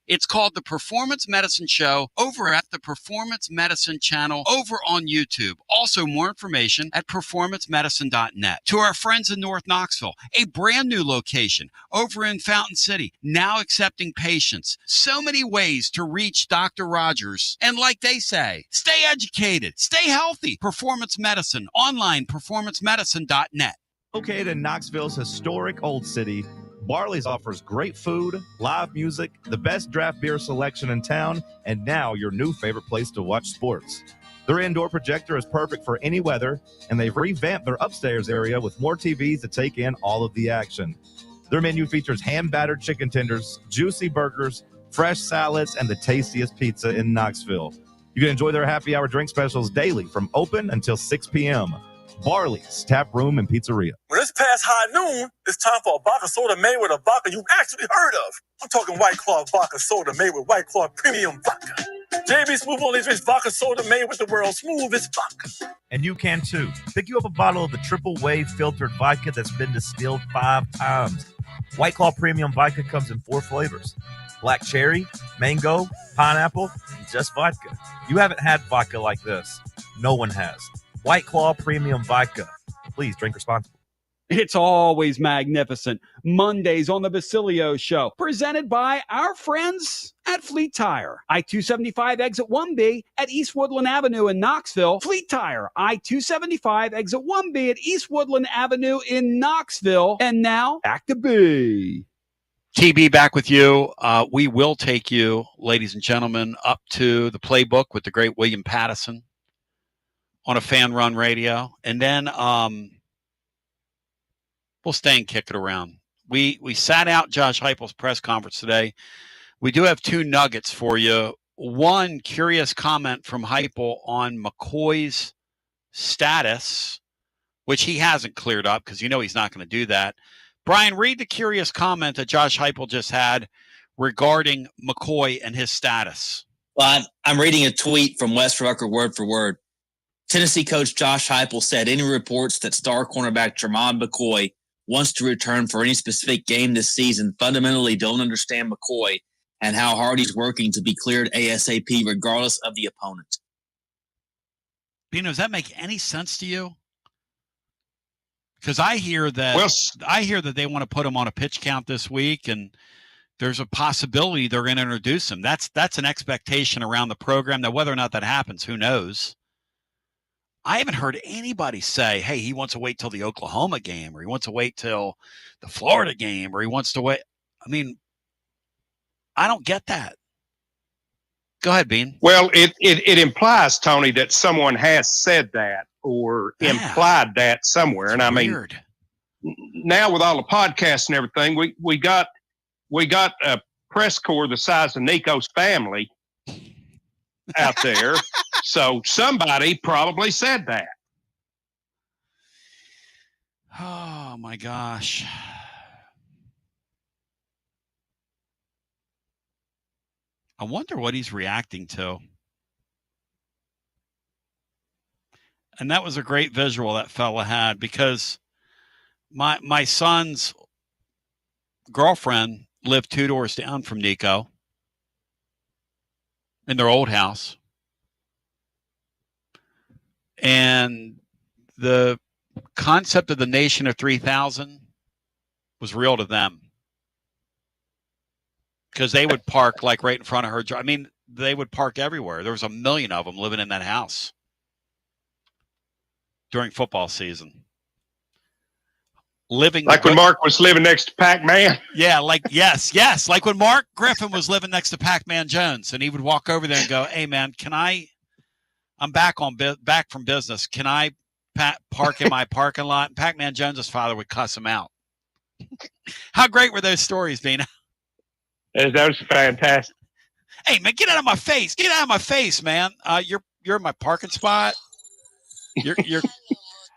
It's called The Performance Medicine Show over at the Performance Medicine channel over on YouTube. Also, more information at performancemedicine.net. To our friends in North Knoxville, a brand new location over in Fountain City, now accepting patients. So many ways to reach Dr. Rogers. And like they say, stay educated, stay healthy. Performance Medicine, online, performancemedicine.net. Located in Knoxville's historic Old City, Barley's offers great food, live music, the best draft beer selection in town, and now your new favorite place to watch sports. Their indoor projector is perfect for any weather, and they've revamped their upstairs area with more TVs to take in all of the action. Their menu features hand-battered chicken tenders, juicy burgers, fresh salads, and the tastiest pizza in Knoxville. You can enjoy their happy hour drink specials daily from open until 6 p.m. Barley's Tap Room and Pizzeria. When it's past high noon, it's time for a vodka soda made with a vodka you've actually heard of. I'm talking White Claw vodka soda made with White Claw premium vodka. JB Smooth Only Drinks vodka soda made with the world's smoothest vodka. And you can too. Pick you up a bottle of the triple wave filtered vodka that's been distilled 5 times. White Claw Premium Vodka comes in 4 flavors: black cherry, mango, pineapple, and just vodka. You haven't had vodka like this. No one has. White Claw Premium Vodka. Please drink responsibly. It's always magnificent. Mondays on the Basilio Show, presented by our friends at Fleet Tire. I-275 exit 1B at East Woodland Avenue in Knoxville. Fleet Tire, I-275 exit 1B at East Woodland Avenue in Knoxville. And now, back to B. TB back with you. We will take you, ladies and gentlemen, up to the playbook with the great William Pattison on a Fanrun radio. And then we'll stay and kick it around. We sat out Josh Heupel's press conference today. We do have 2 nuggets for you. One curious comment from Heupel on McCoy's status, which he hasn't cleared up because he's not going to do that. Brian, read the curious comment that Josh Heupel just had regarding McCoy and his status. Well, I'm reading a tweet from Wes Rucker word for word. Tennessee coach Josh Heupel said any reports that star cornerback Tremont McCoy wants to return for any specific game this season fundamentally don't understand McCoy and how hard he's working to be cleared ASAP regardless of the opponent. Bino, does that make any sense to you? Because I hear that they want to put him on a pitch count this week, and there's a possibility they're going to introduce him. That's an expectation around the program. Now, whether or not that happens, who knows? I haven't heard anybody say, hey, he wants to wait till the Oklahoma game, or he wants to wait till the Florida game, or he wants to wait. I mean, I don't get that. Go ahead, Bean. Well, it implies, Tony, that someone has said that or implied that somewhere. And I mean, now with all the podcasts and everything, we got a press corps the size of Nico's family out there. So somebody probably said that. Oh my gosh. I wonder what he's reacting to. And that was a great visual that fella had, because my son's girlfriend lived 2 doors down from Nico in their old house. And the concept of the Nation of 3,000 was real to them, because they would park like right in front of her. I mean, they would park everywhere. There was 1 million of them living in that house during football season. Living like when Mark was living next to Pac-Man. Yeah, yes. Like when Mark Griffin was living next to Pac-Man Jones, and he would walk over there and go, "Hey, man, I'm back from business. Can I park in my parking lot?" And Pac-Man Jones's father would cuss him out. How great were those stories, Bina? That was fantastic. Hey, man, get out of my face! Get out of my face, man! You're in my parking spot.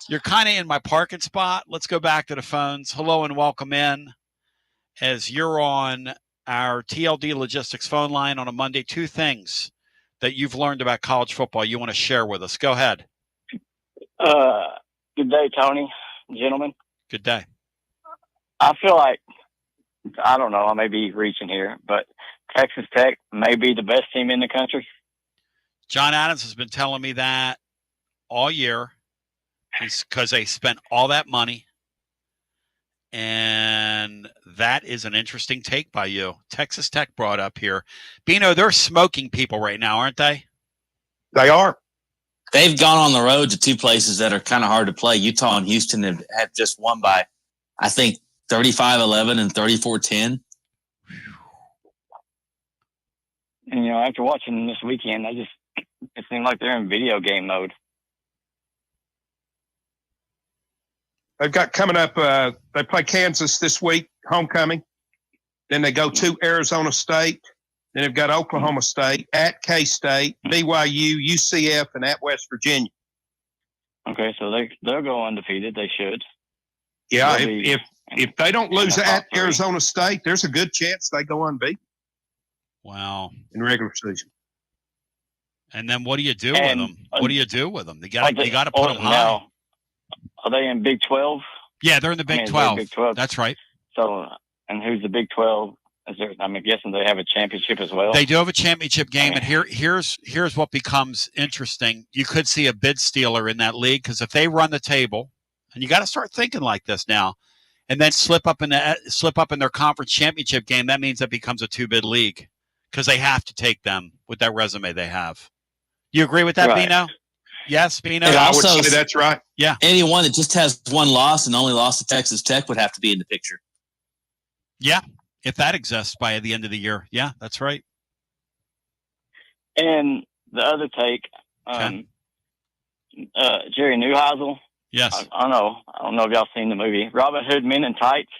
You're kind of in my parking spot. Let's go back to the phones. Hello and welcome in, as you're on our TLD Logistics phone line on a Monday. 2 things that you've learned about college football you want to share with us. Go ahead. Good day, Tony, gentlemen. Good day. I feel like, I don't know, I may be reaching here, but Texas Tech may be the best team in the country. John Adams has been telling me that all year, because they spent all that money, and that is an interesting take by you. Texas Tech brought up here. Bino, they're smoking people right now, aren't they? They are. They've gone on the road to 2 places that are kind of hard to play. Utah and Houston have just won by, I think, 35-11 and 34-10. And, after watching them this weekend, it seemed like they're in video game mode. They've got coming up, they play Kansas this week, homecoming. Then they go to Arizona State. Then they've got Oklahoma State, at K-State, BYU, UCF, and at West Virginia. Okay, so they'll go undefeated. They should. Yeah, if they don't lose at Arizona State, there's a good chance they go unbeaten. Wow. In regular season. And then what do you do with them? What do you do with them? You got to put them high. Now, are they in Big 12? Yeah, they're in the Big 12. Big 12. That's right. So, and who's the Big 12? I'm guessing they have a championship as well. They do have a championship game, and here's what becomes interesting. You could see a bid stealer in that league, because if they run the table, and you got to start thinking like this now, and then slip up in their conference championship game, that means it becomes a 2-bid league, because they have to take them with that resume they have. You agree with that, Right. Bino? Yes, Bino? And I also, would say that's right. Yeah. Anyone that just has one loss and only lost to Texas Tech would have to be in the picture. Yeah, if that exists by the end of the year. Yeah, that's right. And the other take, Jerry Neuheisel. Yes. I don't know if y'all seen the movie Robin Hood Men in Tights.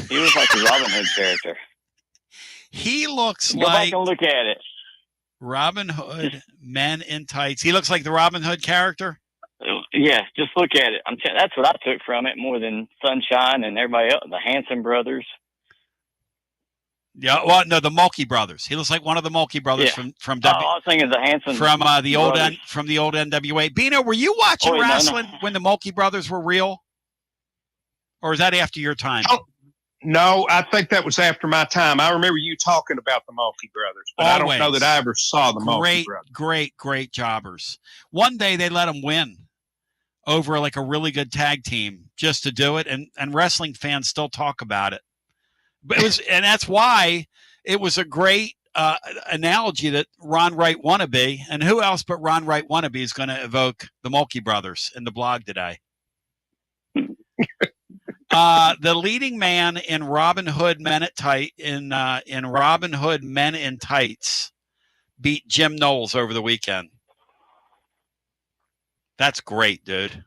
He was like the Robin Hood character. He looks Go like back and look at it. Robin Hood, Men in Tights. He looks like the Robin Hood character? Yeah, just look at it. That's what I took from it more than Sunshine and everybody else, the Hanson brothers. Yeah, well, no, the Mulkey brothers. He looks like one of the Mulkey brothers from I was thinking the Hanson the old brothers. from the old NWA. Bino, were you watching wrestling when the Mulkey brothers were real, or is that after your time? No, I think that was after my time. I remember you talking about the Mulkey brothers, but I don't know that I ever saw the Mulkey brothers. Great jobbers. One day they let them win over like a really good tag team just to do it, and wrestling fans still talk about it. But it was, and that's why it was a great analogy that Ron Wright wannabe, and who else but Ron Wright wannabe is going to evoke the Mulkey brothers in the blog today. The leading man in Robin Hood Men in Robin Hood Men in Tights beat Jim Knowles over the weekend. That's great, dude.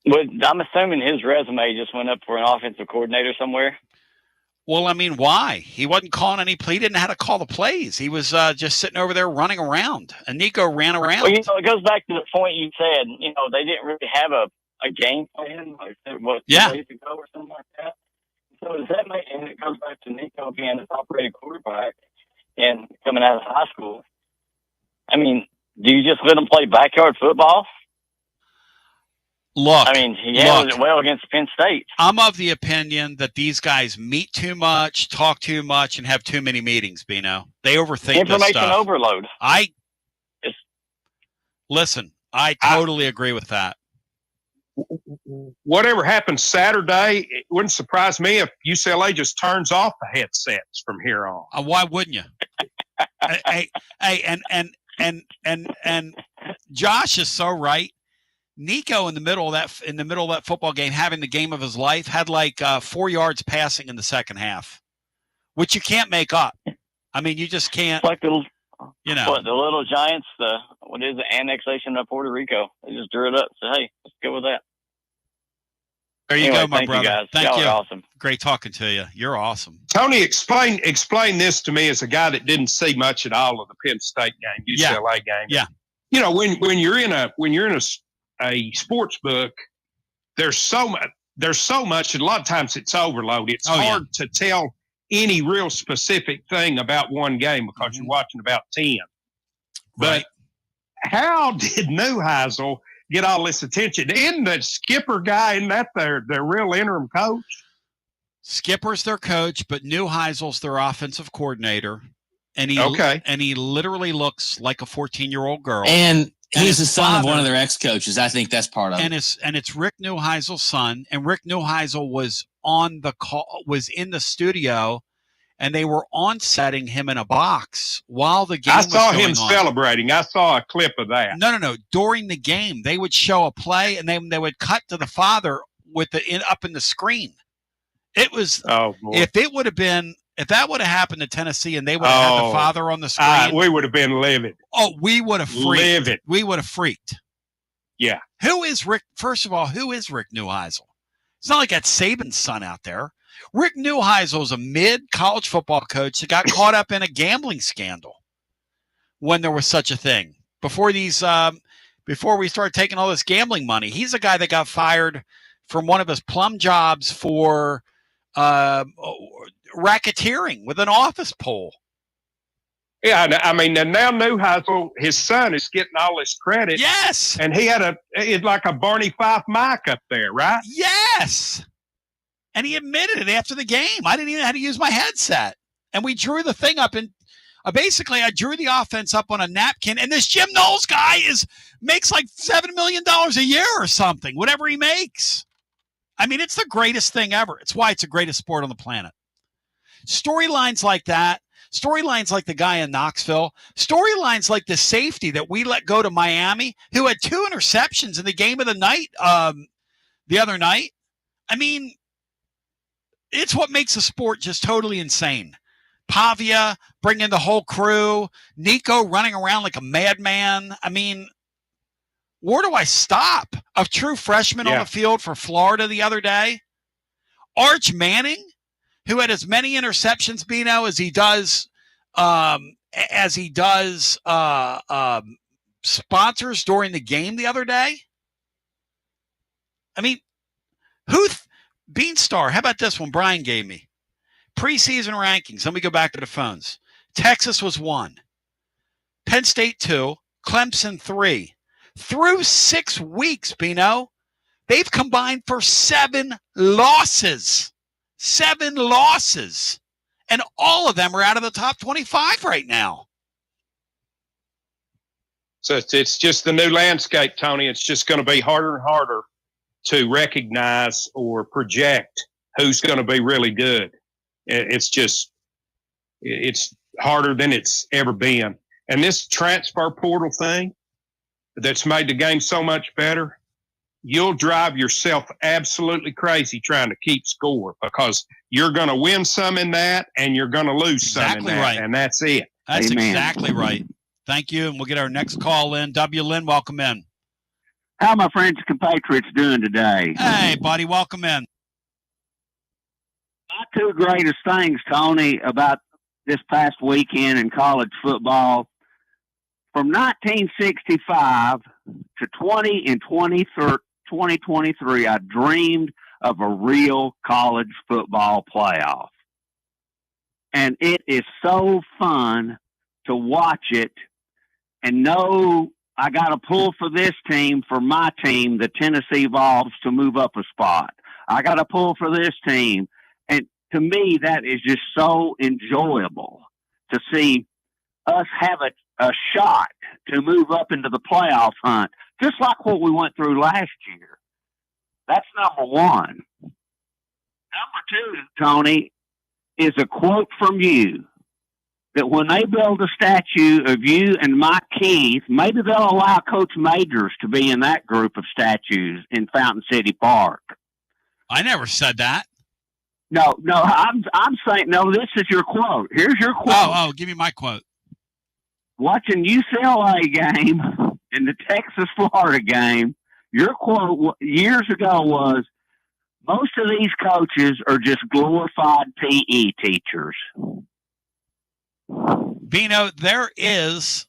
I'm assuming his resume just went up for an offensive coordinator somewhere. Well, I mean, why? He wasn't calling any play. He didn't know how to call the plays. He was just sitting over there running around. And Nico ran around. Well, it goes back to the point you said. They didn't really have a game plan. Like, 2 days ago or something like that. So does that make? And it goes back to Nico being a top-rated quarterback and coming out of high school. I mean, do you just let him play backyard football? Look, he handled it well against Penn State. I'm of the opinion that these guys meet too much, talk too much, and have too many meetings, Bino. They overthink Information this stuff. overload. Listen, I totally agree with that. Whatever happens Saturday, it wouldn't surprise me if UCLA just turns off the headsets from here on. Why wouldn't you? And Josh is so right. Nico in the middle of that football game, having the game of his life, had like 4 yards passing in the second half, which you can't make up. I mean, you just can't. It's like the Little Giants, the annexation of Puerto Rico? They just drew it up. So hey, let's go with that. There you go, my thank brother. You guys. Thank Y'all you. are awesome. Great talking to you. You're awesome. Tony, explain this to me as a guy that didn't see much at all of the Penn State game, UCLA game. Yeah. When you're in a sports book, there's so much, and a lot of times it's overload. It's hard to tell any real specific thing about one game because you're watching about 10. But how did Neuheisel get all this attention? Isn't the Skipper guy, isn't that their real interim coach? Skipper's their coach, but Neuheisel's their offensive coordinator. And he literally looks like a 14-year-old girl. And he's the son of one of their ex-coaches. I think that's part of it. And it's Rick Neuheisel's son. And Rick Neuheisel was on the call, was in the studio, and they were on-setting him in a box while the game was going on. I saw him celebrating. I saw a clip of that. No. During the game, they would show a play, and they would cut to the father with up in the screen. It was if that would have happened to Tennessee and they would have had the father on the screen, we would have been livid. Oh, we would have freaked. Livid. We would have freaked. Yeah. Who is Rick? First of all, who is Rick Neuheisel? It's not like that Saban's son out there. Rick Neuheisel is a mid-college football coach that got caught up in a gambling scandal when there was such a thing. Before these before we start taking all this gambling money. He's a guy that got fired from one of his plum jobs for racketeering with an office pole. Yeah, I mean, and now Neuheisel, his son, is getting all this credit. Yes. And he had it's like a Barney Fife mic up there, right? Yes. And he admitted it after the game. I didn't even know how to use my headset. And we drew the thing up, and basically I drew the offense up on a napkin, and this Jim Knowles guy makes like $7 million a year or something, whatever he makes. I mean, it's the greatest thing ever. It's why it's the greatest sport on the planet. Storylines like that, storylines like the guy in Knoxville, storylines like the safety that we let go to Miami, who had 2 interceptions in the game of the night the other night. I mean, it's what makes the sport just totally insane. Pavia bringing the whole crew, Nico running around like a madman. I mean, where do I stop? A true freshman on the field for Florida the other day. Arch Manning, who had as many interceptions, Bino, as he does sponsors during the game the other day. I mean, Beanstar, how about this one Brian gave me? Preseason rankings. Let me go back to the phones. Texas was 1. Penn State 2. Clemson 3. Through 6 weeks, Bino, they've combined for 7 losses. 7 losses. And all of them are out of the top 25 right now. So it's just the new landscape, Tony. It's just going to be harder and harder to recognize or project who's going to be really good. It's harder than it's ever been. And this transfer portal thing that's made the game so much better, you'll drive yourself absolutely crazy trying to keep score because you're going to win some in that and you're going to lose some in that. Right. And that's it. That's exactly right. Thank you. And we'll get our next call in. W. Lynn, welcome in. How are my friends compatriots doing today? Hey, buddy, welcome in. My 2 greatest things, Tony, about this past weekend in college football, from 1965 to 2023, I dreamed of a real college football playoff. And it is so fun to watch it and know I got to pull for this team, for my team, the Tennessee Vols, to move up a spot. I got to pull for this team. And to me, that is just so enjoyable to see us have a shot to move up into the playoff hunt, just like what we went through last year. That's number 1. Number 2, Tony, is a quote from you that when they build a statue of you and Mike Keith, maybe they'll allow Coach Majors to be in that group of statues in Fountain City Park. I never said that. No, I'm saying, no, this is your quote. Here's your quote. Oh, give me my quote. Watching UCLA game and the Texas-Florida game, your quote years ago was, most of these coaches are just glorified PE teachers. Bino, there is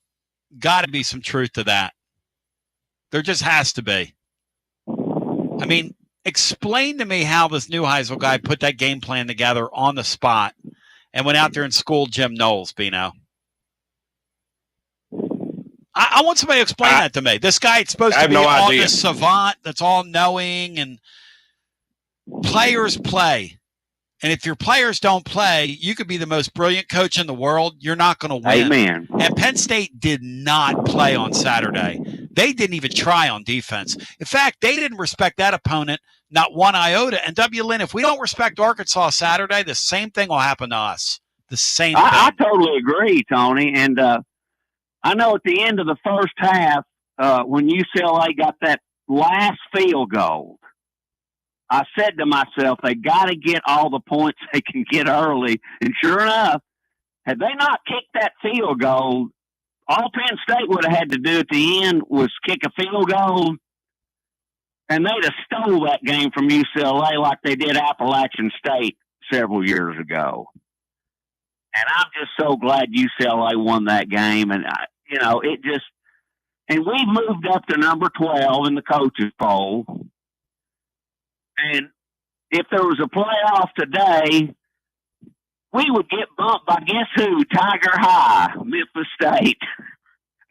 got to be some truth to that. There just has to be. I mean, explain to me how this Neuheisel guy put that game plan together on the spot and went out there and schooled Jim Knowles, Bino. I want somebody to explain that to me. This guy is supposed to be all this savant that's all knowing, and players play. And if your players don't play, you could be the most brilliant coach in the world. You're not going to win. Amen. And Penn State did not play on Saturday. They didn't even try on defense. In fact, they didn't respect that opponent, not one iota. And W. Lynn, if we don't respect Arkansas Saturday, the same thing will happen to us. The same thing. I totally agree, Tony. And I know at the end of the first half, when UCLA got that last field goal, I said to myself, they got to get all the points they can get early. And sure enough, had they not kicked that field goal, all Penn State would have had to do at the end was kick a field goal, and they'd have stole that game from UCLA like they did Appalachian State several years ago. And I'm just so glad UCLA won that game. And, it just and we've moved up to number 12 in the coaches poll. And if there was a playoff today, we would get bumped by guess who? Tiger High, Memphis State.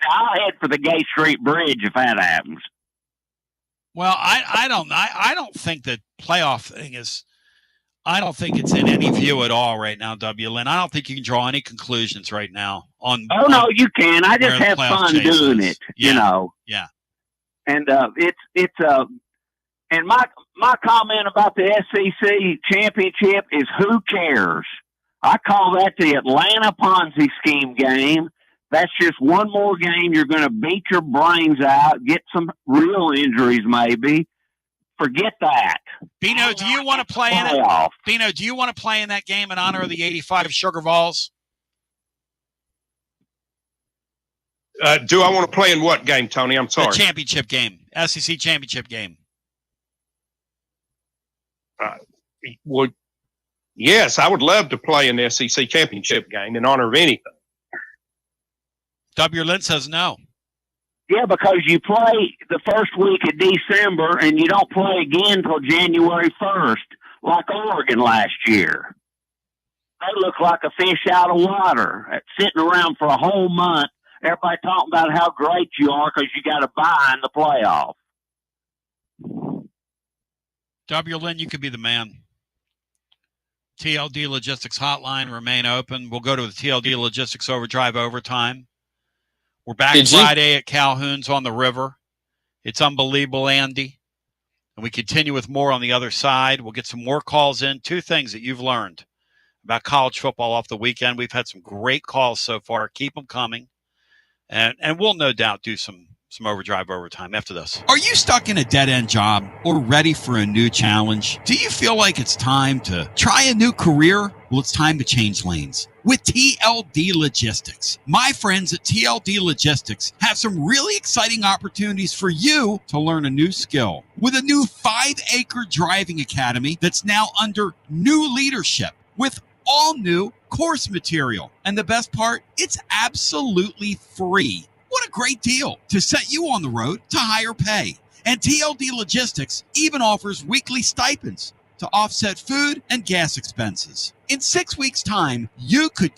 Now, I'll head for the Gay Street Bridge if that happens. Well, I don't think that playoff thing is. I don't think it's in any view at all right now, W. Lynn. I don't think you can draw any conclusions right now on. Oh no, you can. I just have fun doing it. Yeah. You know. Yeah. And and my comment about the SEC championship is who cares? I call that the Atlanta Ponzi scheme game. That's just one more game you're going to beat your brains out, get some real injuries maybe. Forget that. Bino, do you want to play in it? Bino, do you want to play in that game in honor of the 85 Sugar Vols? Do I want to play in what game, Tony? I'm sorry. The championship game, SEC championship game. Well, yes, I would love to play in the SEC championship game in honor of anything. W. Lynn says no. Yeah, because you play the first week of December and you don't play again until January 1st, like Oregon last year. They look like a fish out of water, sitting around for a whole month. Everybody talking about how great you are because you got a bye in the playoff. W. Lynn, you could be the man. TLD Logistics hotline remain open. We'll go to the TLD Logistics Overdrive overtime. We're back Friday at Calhoun's on the river. It's unbelievable, Andy. And we continue with more on the other side. We'll get some more calls in. Two things that you've learned about college football off the weekend. We've had some great calls so far. Keep them coming. And we'll no doubt do some overdrive overtime after this. Are you stuck in a dead-end job or ready for a new challenge? Do you feel like it's time to try a new career? Well, it's time to change lanes with TLD Logistics. My friends at TLD Logistics have some really exciting opportunities for you to learn a new skill with a new 5-acre driving academy that's now under new leadership with all new course material. And the best part, it's absolutely free. What a great deal to set you on the road to higher pay. And TLD Logistics even offers weekly stipends to offset food and gas expenses. In 6 weeks' time, you could